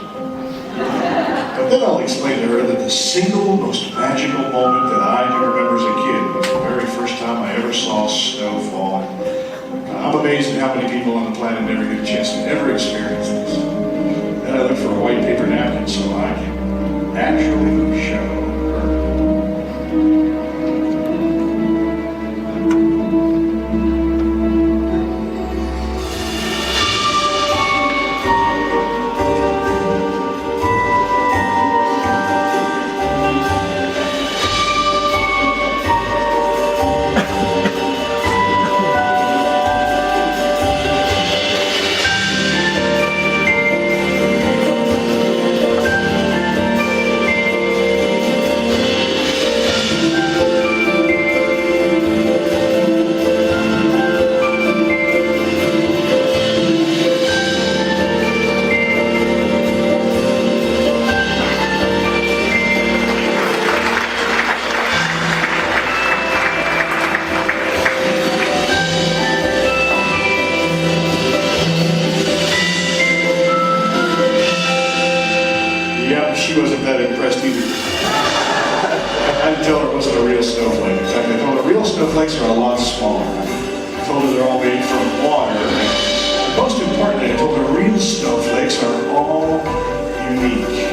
But then I'll explain to her that the single most magical moment that I can remember as a kid was the very first time I ever saw snow falling. I'm amazed at how many people on the planet never get a chance to ever experience this. Then I look for a white paper napkin so I can actually show her. She wasn't that impressed either. I didn't tell her it wasn't a real snowflake. In fact, I told her real snowflakes are a lot smaller. I told her they're all made from water. And most importantly, I told her real snowflakes are all unique.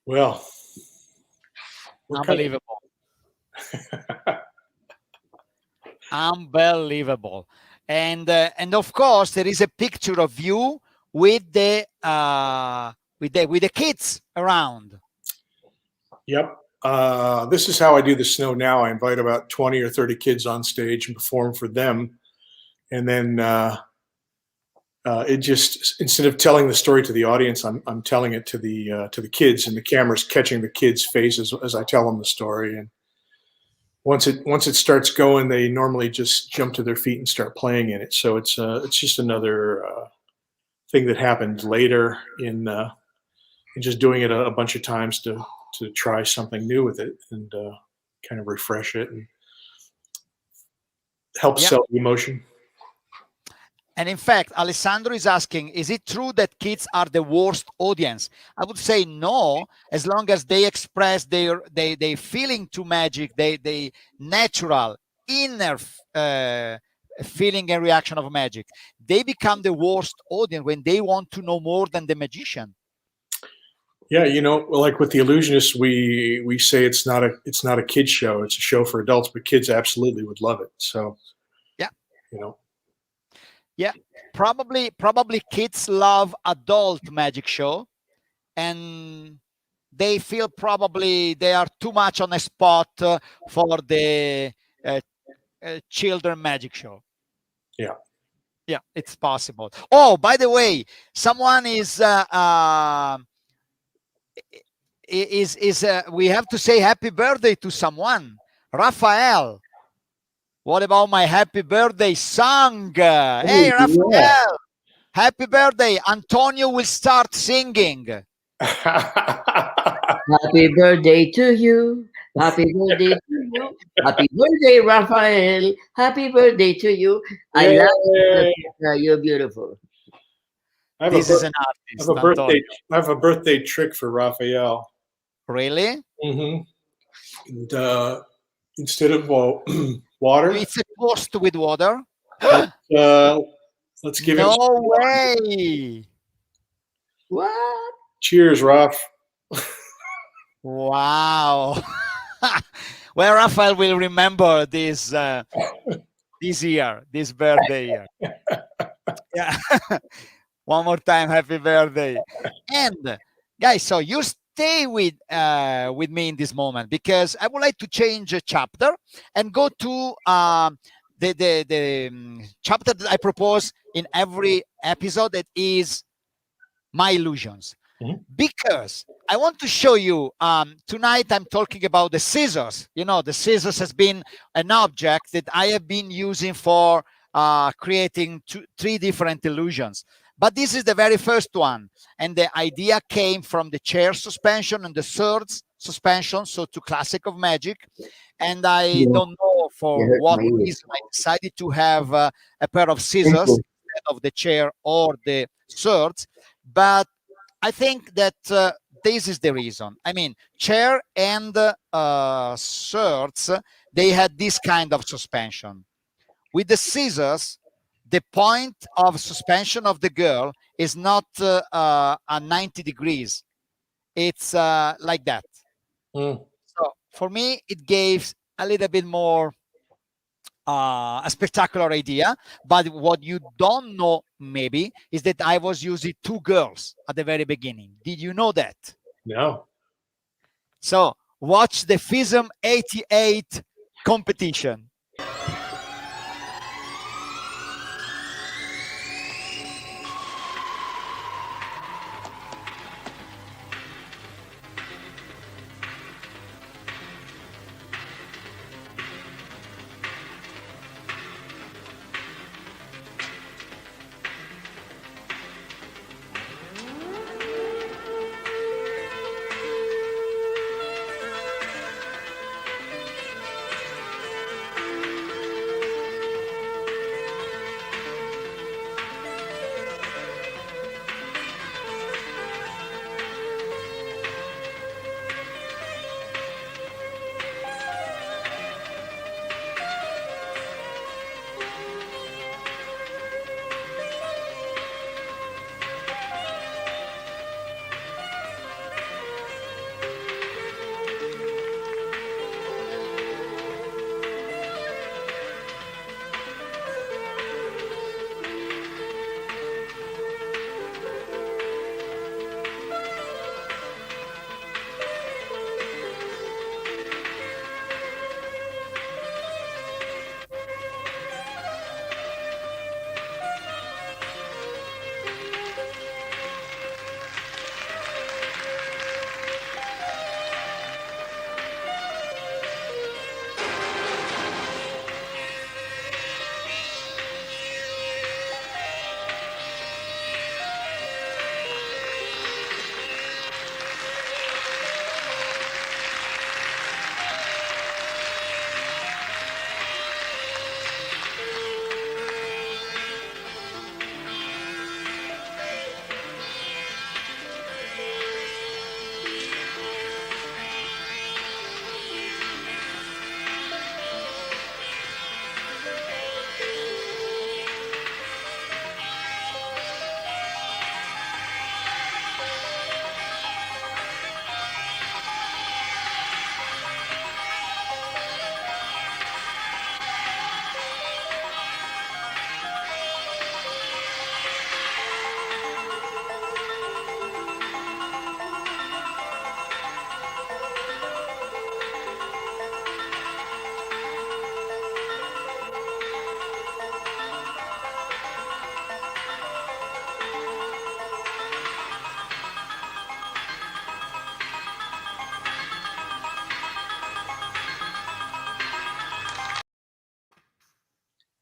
Well, unbelievable. Unbelievable. And of course there is a picture of you with the kids around. Yep. This is how I do the snow now. I invite about 20 or 30 kids on stage and perform for them. And then it just, instead of telling the story to the audience, I'm telling it to the kids, and the camera's catching the kids' faces as I tell them the story. And once it starts going, they normally just jump to their feet and start playing in it. So it's just another thing that happened later in just doing it a bunch of times to try something new with it and kind of refresh it and help sell the emotion. And in fact, Alessandro is asking, is it true that kids are the worst audience? I would say no, as long as they express their feeling to magic, they natural inner feeling and reaction of magic. They become the worst audience when they want to know more than the magician. Yeah, like with the Illusionists, we say it's not a kids show; it's a show for adults, but kids absolutely would love it. So, yeah, you know, yeah, probably kids love adult magic show, and they feel probably they are too much on a spot for the uh, children magic show. Yeah. Yeah, it's possible. Oh, by the way, someone is we have to say happy birthday to someone. Raphael. What about my happy birthday song? Hey, Raphael. Yeah. Happy birthday. Antonio will start singing. Happy birthday to you. Happy birthday to you. Happy birthday, Raphael. Happy birthday to you. I love you. You're beautiful. This is an artist. I have a birthday trick for Raphael. Really? Mm-hmm. And instead of water, it's a toast with water. Let's give him. No way. What? Cheers, Raph. Wow. Well, Raphael will remember this this year, this birthday year. Yeah. One more time, happy birthday. And guys, so you stay with me in this moment, because I would like to change a chapter and go to the chapter that I propose in every episode, that is my illusions. Because I want to show you, tonight I'm talking about the scissors. The scissors has been an object that I have been using for creating three different illusions. But this is the very first one. And the idea came from the chair suspension and the swords suspension, so to classic of magic. And I don't know for what reason I decided to have a pair of scissors instead of the chair or the swords. But I think that this is the reason. I mean, chair and swords, they had this kind of suspension. With the scissors, the point of suspension of the girl is not a 90 degrees. It's like that. So for me, it gives a little bit more a spectacular idea. But what you don't know maybe is that I was using two girls at the very beginning. Did you know that? No. So watch the FISM 88 competition.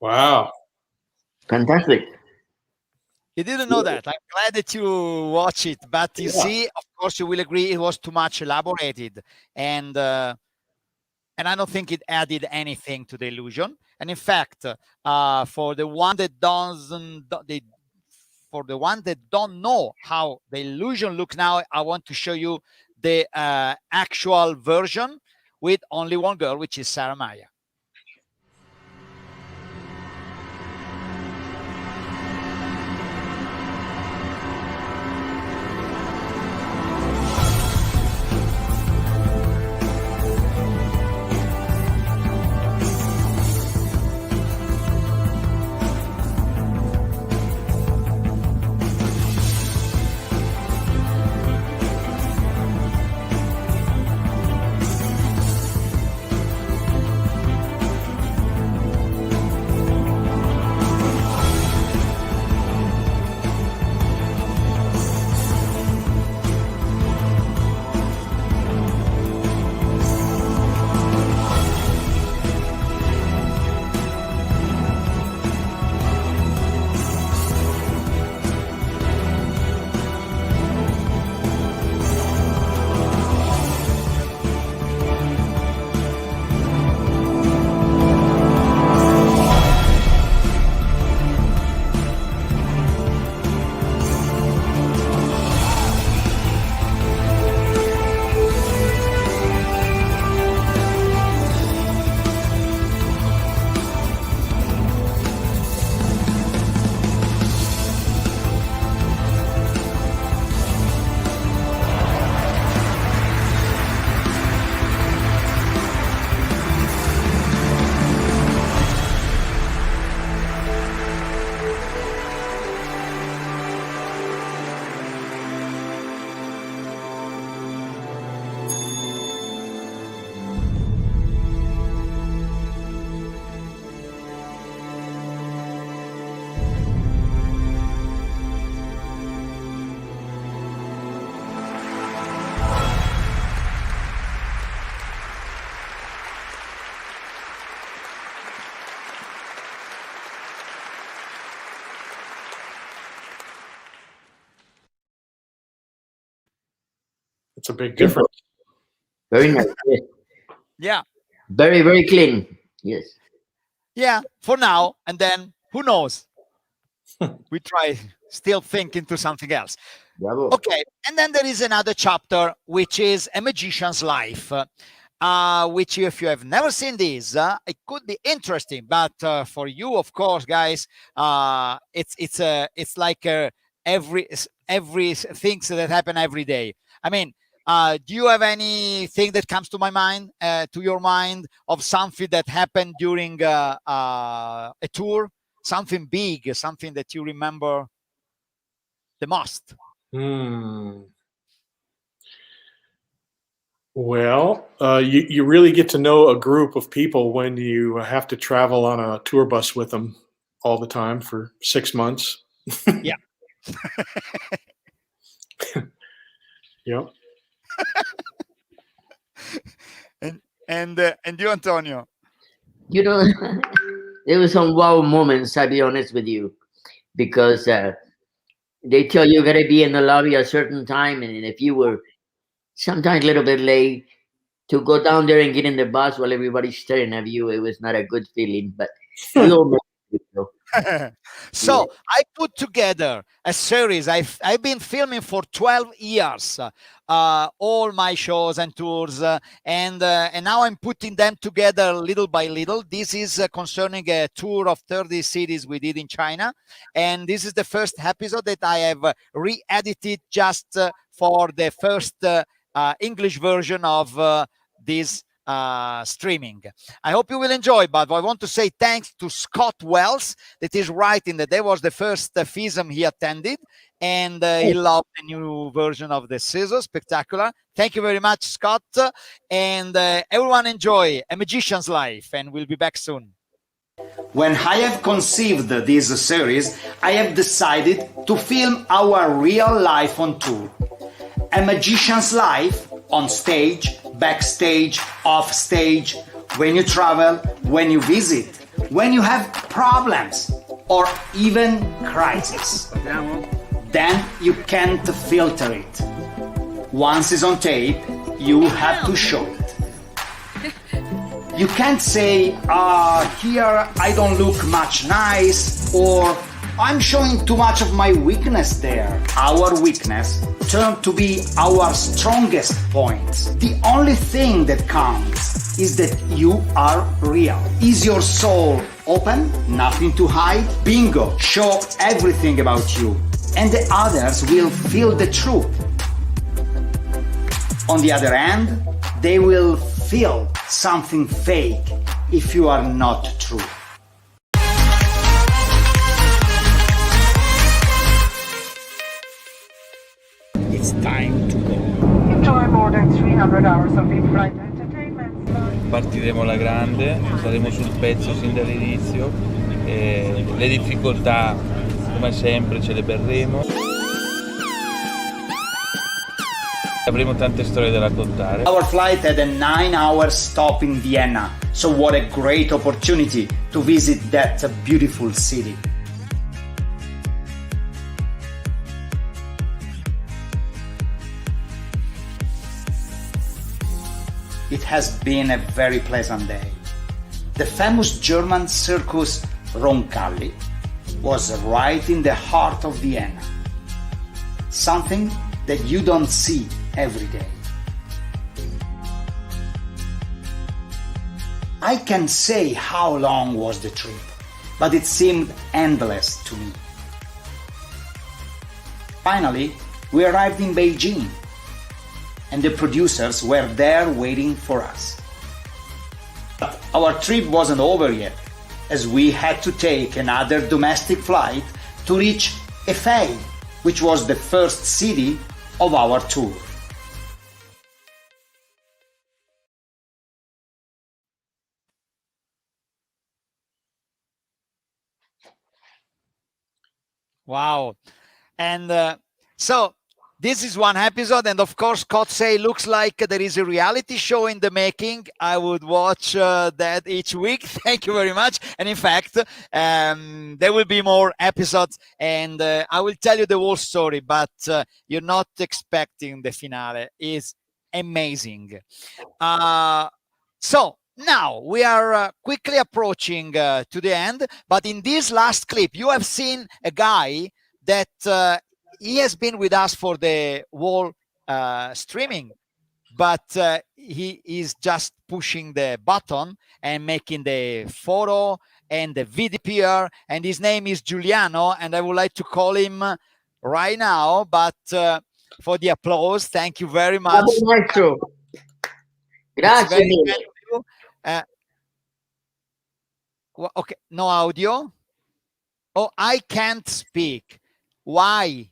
Wow. Fantastic. You didn't know that. I'm glad that you watch it, but you see, of course, you will agree it was too much elaborated, and I don't think it added anything to the illusion. And in fact, for the one that don't know how the illusion looks now, I want to show you the actual version with only one girl, which is Sarah Maya. It's a big difference. Very nice. Yes. Yeah. Very, very clean. Yes. Yeah, for now. And then who knows? We try still think into something else. Bravo. Okay. And then there is another chapter, which is A Magician's Life, which if you have never seen this, it could be interesting. But for you, of course, guys, it's like every things that happen every day. I mean, do you have anything that comes to your mind of something that happened during a tour, something big, something that you remember the most? Well, you really get to know a group of people when you have to travel on a tour bus with them all the time for 6 months. Yeah. Yep. And you, Antonio? You know, there were some wow moments, I'll be honest with you, because they tell you got to be in the lobby at a certain time, and if you were sometimes a little bit late, to go down there and get in the bus while everybody's staring at you, it was not a good feeling, but we all know it, though. So I put together a series. I've been filming for 12 years, all my shows and tours, and now I'm putting them together little by little. This is concerning a tour of 30 cities we did in China, and this is the first episode that I have re-edited just for the first English version of this streaming. I hope you will enjoy, but I want to say thanks to Scott Wells that is writing that there was the first FISM he attended, and he loved the new version of the Scissor. Spectacular. Thank you very much, Scott, and everyone enjoy A Magician's Life, and we'll be back soon. When I have conceived this series, I have decided to film our real life on tour. A Magician's Life on stage, backstage, off stage, when you travel, when you visit, when you have problems or even crisis. Then you can't filter it. Once it's on tape, you have to show it. You can't say, here I don't look much nice, or I'm showing too much of my weakness there. Our weakness turned to be our strongest points. The only thing that counts is that you are real. Is your soul open? Nothing to hide? Bingo! Show everything about you, and the others will feel the truth. On the other hand, they will feel something fake if you are not true. It's time to go. Enjoy more than 300 hours of in-flight entertainment. Partiremo alla grande, saremo sul pezzo sin dall'inizio, le difficoltà come sempre ce le berremo. Avremo tante storie da raccontare. Our flight had a 9-hour stop in Vienna, so what a great opportunity to visit that beautiful city. It has been a very pleasant day. The famous German circus Roncalli was right in the heart of Vienna. Something that you don't see every day. I can't say how long was the trip, but it seemed endless to me. Finally, we arrived in Beijing, and the producers were there waiting for us. But our trip wasn't over yet, as we had to take another domestic flight to reach Hefei, which was the first city of our tour. Wow. And so this is one episode, and of course Kotsay looks like there is a reality show in the making. I would watch that each week. Thank you very much. And in fact, there will be more episodes, and I will tell you the whole story, but you're not expecting the finale. It's amazing. So now we are quickly approaching to the end, but in this last clip, you have seen a guy that he has been with us for the whole streaming, but he is just pushing the button and making the photo and the video appear, and his name is Giuliano, and I would like to call him right now, but for the applause, thank you very much. Maestro. Grazie mille. Okay, no audio. Oh, I can't speak. Why?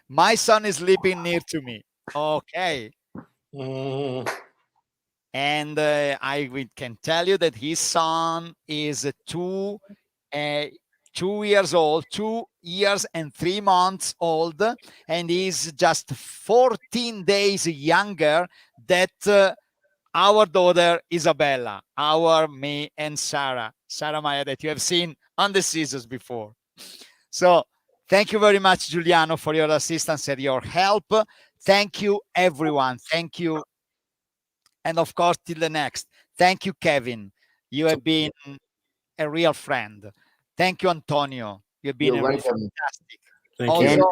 My son is sleeping near to me. Okay. And I can tell you that his son is 2 years old, 2 years and 3 months old, and he's just 14 days younger than our daughter Isabella, me and Sarah Maya, that you have seen on the scissors before. So thank you very much, Giuliano, for your assistance and your help. Thank you, everyone. Thank you. And of course, till the next. Thank you, Kevin. You have been a real friend. Thank you, Antonio. You've been fantastic. Thank you.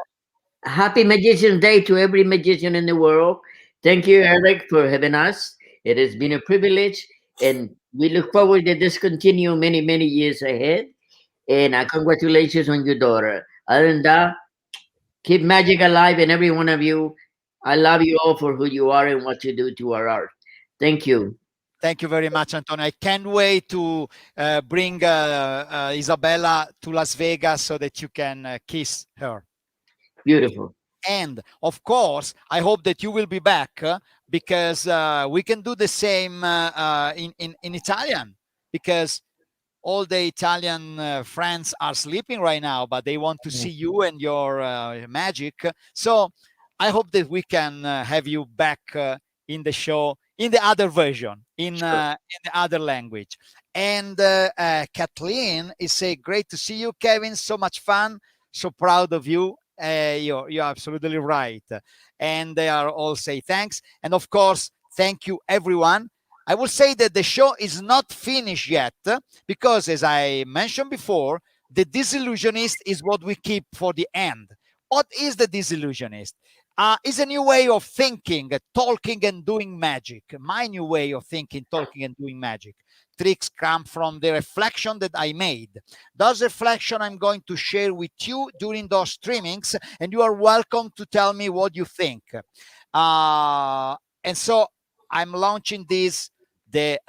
Happy Magician's Day to every magician in the world. Thank you, Eric, for having us. It has been a privilege, and we look forward to this continue many, many years ahead. And congratulations on your daughter. Other than that, keep magic alive in every one of you. I love you all for who you are and what you do to our art. Thank you. Thank you very much, Antonio. I can't wait to bring Isabella to Las Vegas so that you can kiss her. Beautiful. And of course, I hope that you will be back because we can do the same in Italian, because all the Italian friends are sleeping right now, but they want to see you and your magic. So I hope that we can have you back in the show in the other version, in the other language. And Kathleen is saying, great to see you, Kevin. So much fun. So proud of you. You're absolutely right. And they are all say thanks. And of course, thank you, everyone. I will say that the show is not finished yet because, as I mentioned before, the Disillusionist is what we keep for the end. What is the Disillusionist? It's a new way of thinking, talking and doing magic. My new way of thinking, talking and doing magic. Tricks come from the reflection that I made. Those reflection I'm going to share with you during those streamings, and you are welcome to tell me what you think. And so I'm launching this. The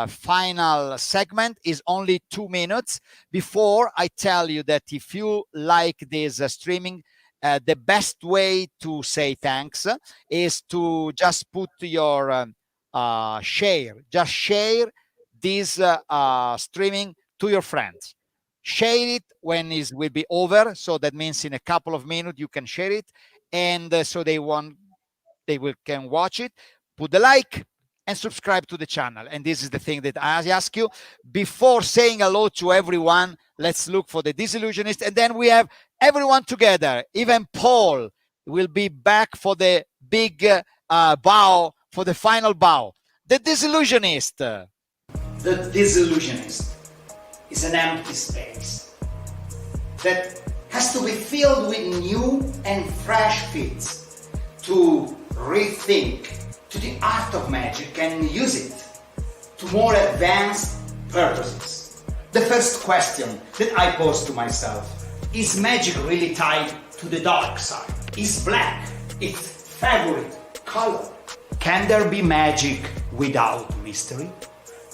final segment is only 2 minutes. Before I tell you that if you like this streaming, the best way to say thanks is to just put your share. Just share this streaming to your friends. Share it when it will be over. So that means in a couple of minutes you can share it, and so can watch it. Put the like and subscribe to the channel. And this is the thing that I ask you. Before saying hello to everyone, let's look for the Disillusionist, and then we have everyone together. Even Paul will be back for the big bow, for the final bow. The Disillusionist. The Disillusionist is an empty space that has to be filled with new and fresh feats to rethink to the art of magic and use it to more advanced purposes. The first question that I pose to myself: is magic really tied to the dark side? Is black its favorite color? Can there be magic without mystery?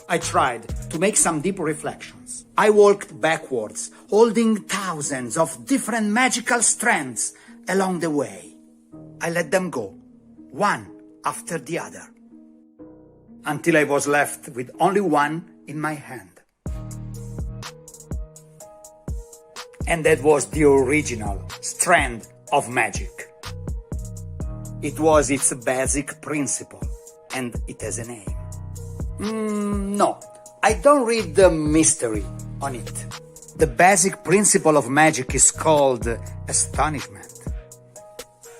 I tried to make some deep reflections. I walked backwards, holding thousands of different magical strands along the way. I let them go, one after the other, until I was left with only one in my hand. And that was the original strand of magic. It was its basic principle, and it has a name. No, I don't read the mystery on it. The basic principle of magic is called astonishment,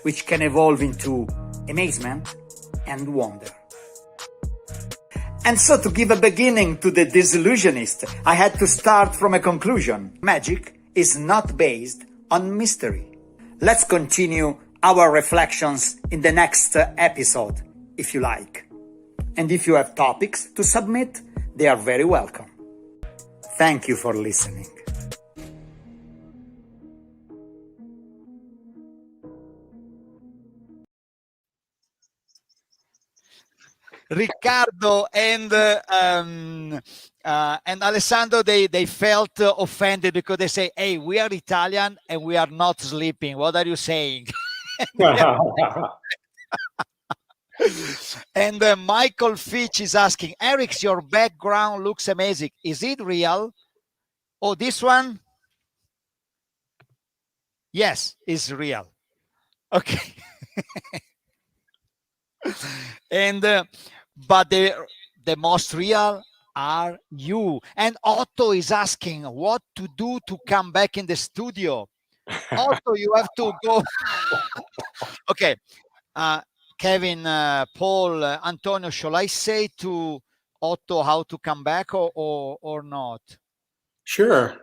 which can evolve into amazement and wonder. And so, to give a beginning to the Disillusionist, I had to start from a conclusion. Magic is not based on mystery. Let's continue our reflections in the next episode, if you like. And if you have topics to submit, they are very welcome. Thank you for listening. Riccardo and Alessandro, they felt offended because they say, hey, we are Italian and we are not sleeping. What are you saying? And Michael Fitch is asking, Erix, your background looks amazing. Is it real? Oh, this one? Yes, it's real. Okay. And but the most real are you. And Otto is asking what to do to come back in the studio. Otto, you have to go. Okay. Kevin, Paul, Antonio, shall I say to Otto how to come back or not? Sure.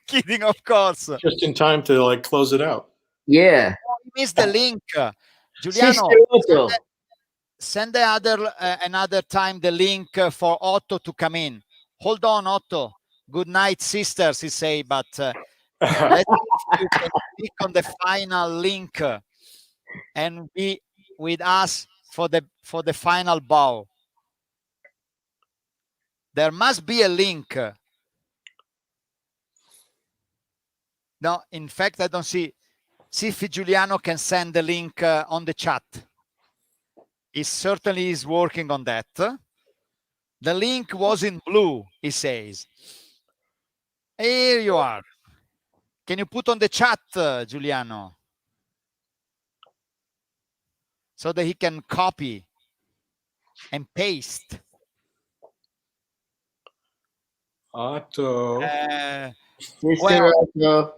Kidding, of course. Just in time to like close it out. Yeah. Oh, you missed the link. Giuliano, send the other another time the link for Otto to come in. Hold on, Otto. Good night, sisters, he say, but let's see if you can click on the final link and be with us for the final bow. There must be a link. No, in fact, I don't see. See if Giuliano can send the link on the chat. He certainly is working on that. The link was in blue, he says. Here you are. Can you put on the chat, Giuliano? So that he can copy. and paste. Otto. Mr. Otto.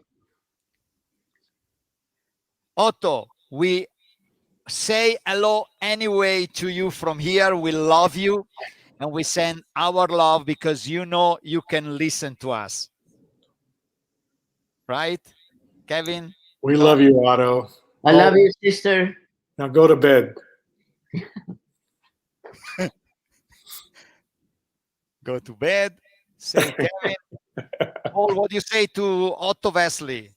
Otto, we say hello anyway to you from here. We love you, and we send our love because you know you can listen to us. Right, Kevin? We love you, Otto. I love you, sister. Now go to bed. Go to bed. Say, Kevin. Paul, what do you say to Otto Wesley?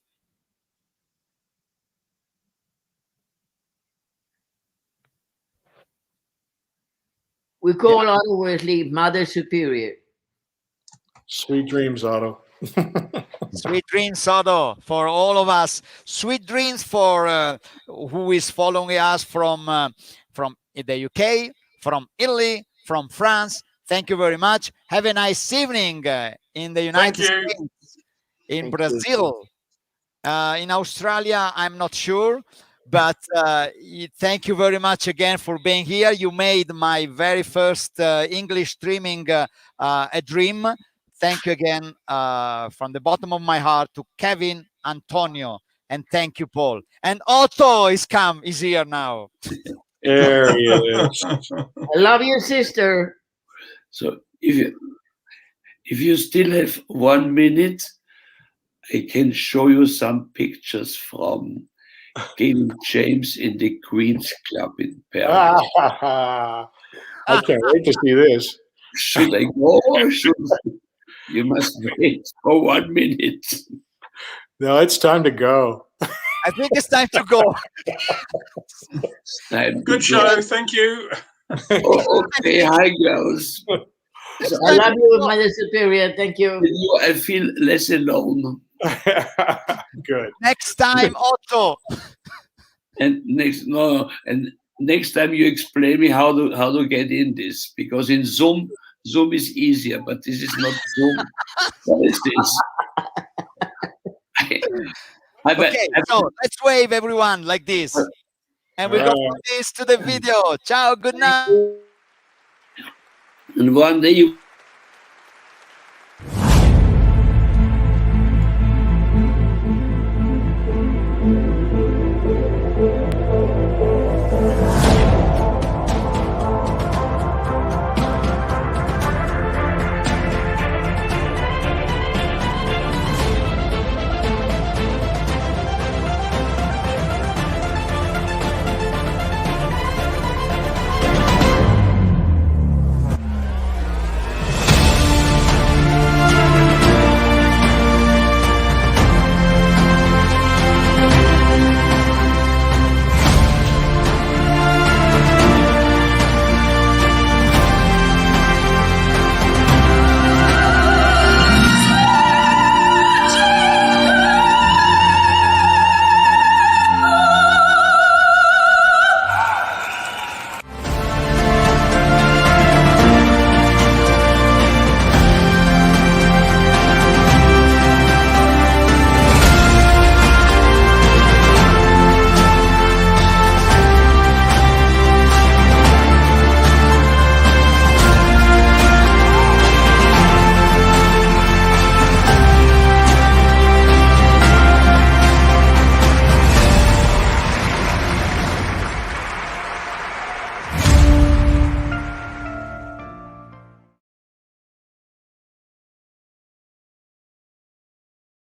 We call Otto Wesley Mother Superior. Sweet dreams, Otto. Sweet dreams, Otto, for all of us. Sweet dreams for who is following us from the UK, from Italy, from France. Thank you very much. Have a nice evening in the United States, in Brazil, in Australia. I'm not sure, but thank you very much again for being here. You made my very first English streaming a dream. Thank you again from the bottom of my heart to Kevin, Antonio, and thank you, Paul. And Otto is here now. There he is. I love you, sister. So if you still have 1 minute, I can show you some pictures from King James in the Queen's Club in Paris. I can't wait to see this. Should I go or should you must wait for 1 minute? No, it's time to go. I think it's time to go. Good show. Thank you. Okay, hi girls. I love you, Mother Superior. Thank you. I feel less alone. Good. Next time, Otto. And next time you explain me how to get in this, because in Zoom is easier, but this is not Zoom. What is this? Okay, so let's wave everyone like this. And we go from this to the video. Ciao, good night. And one day you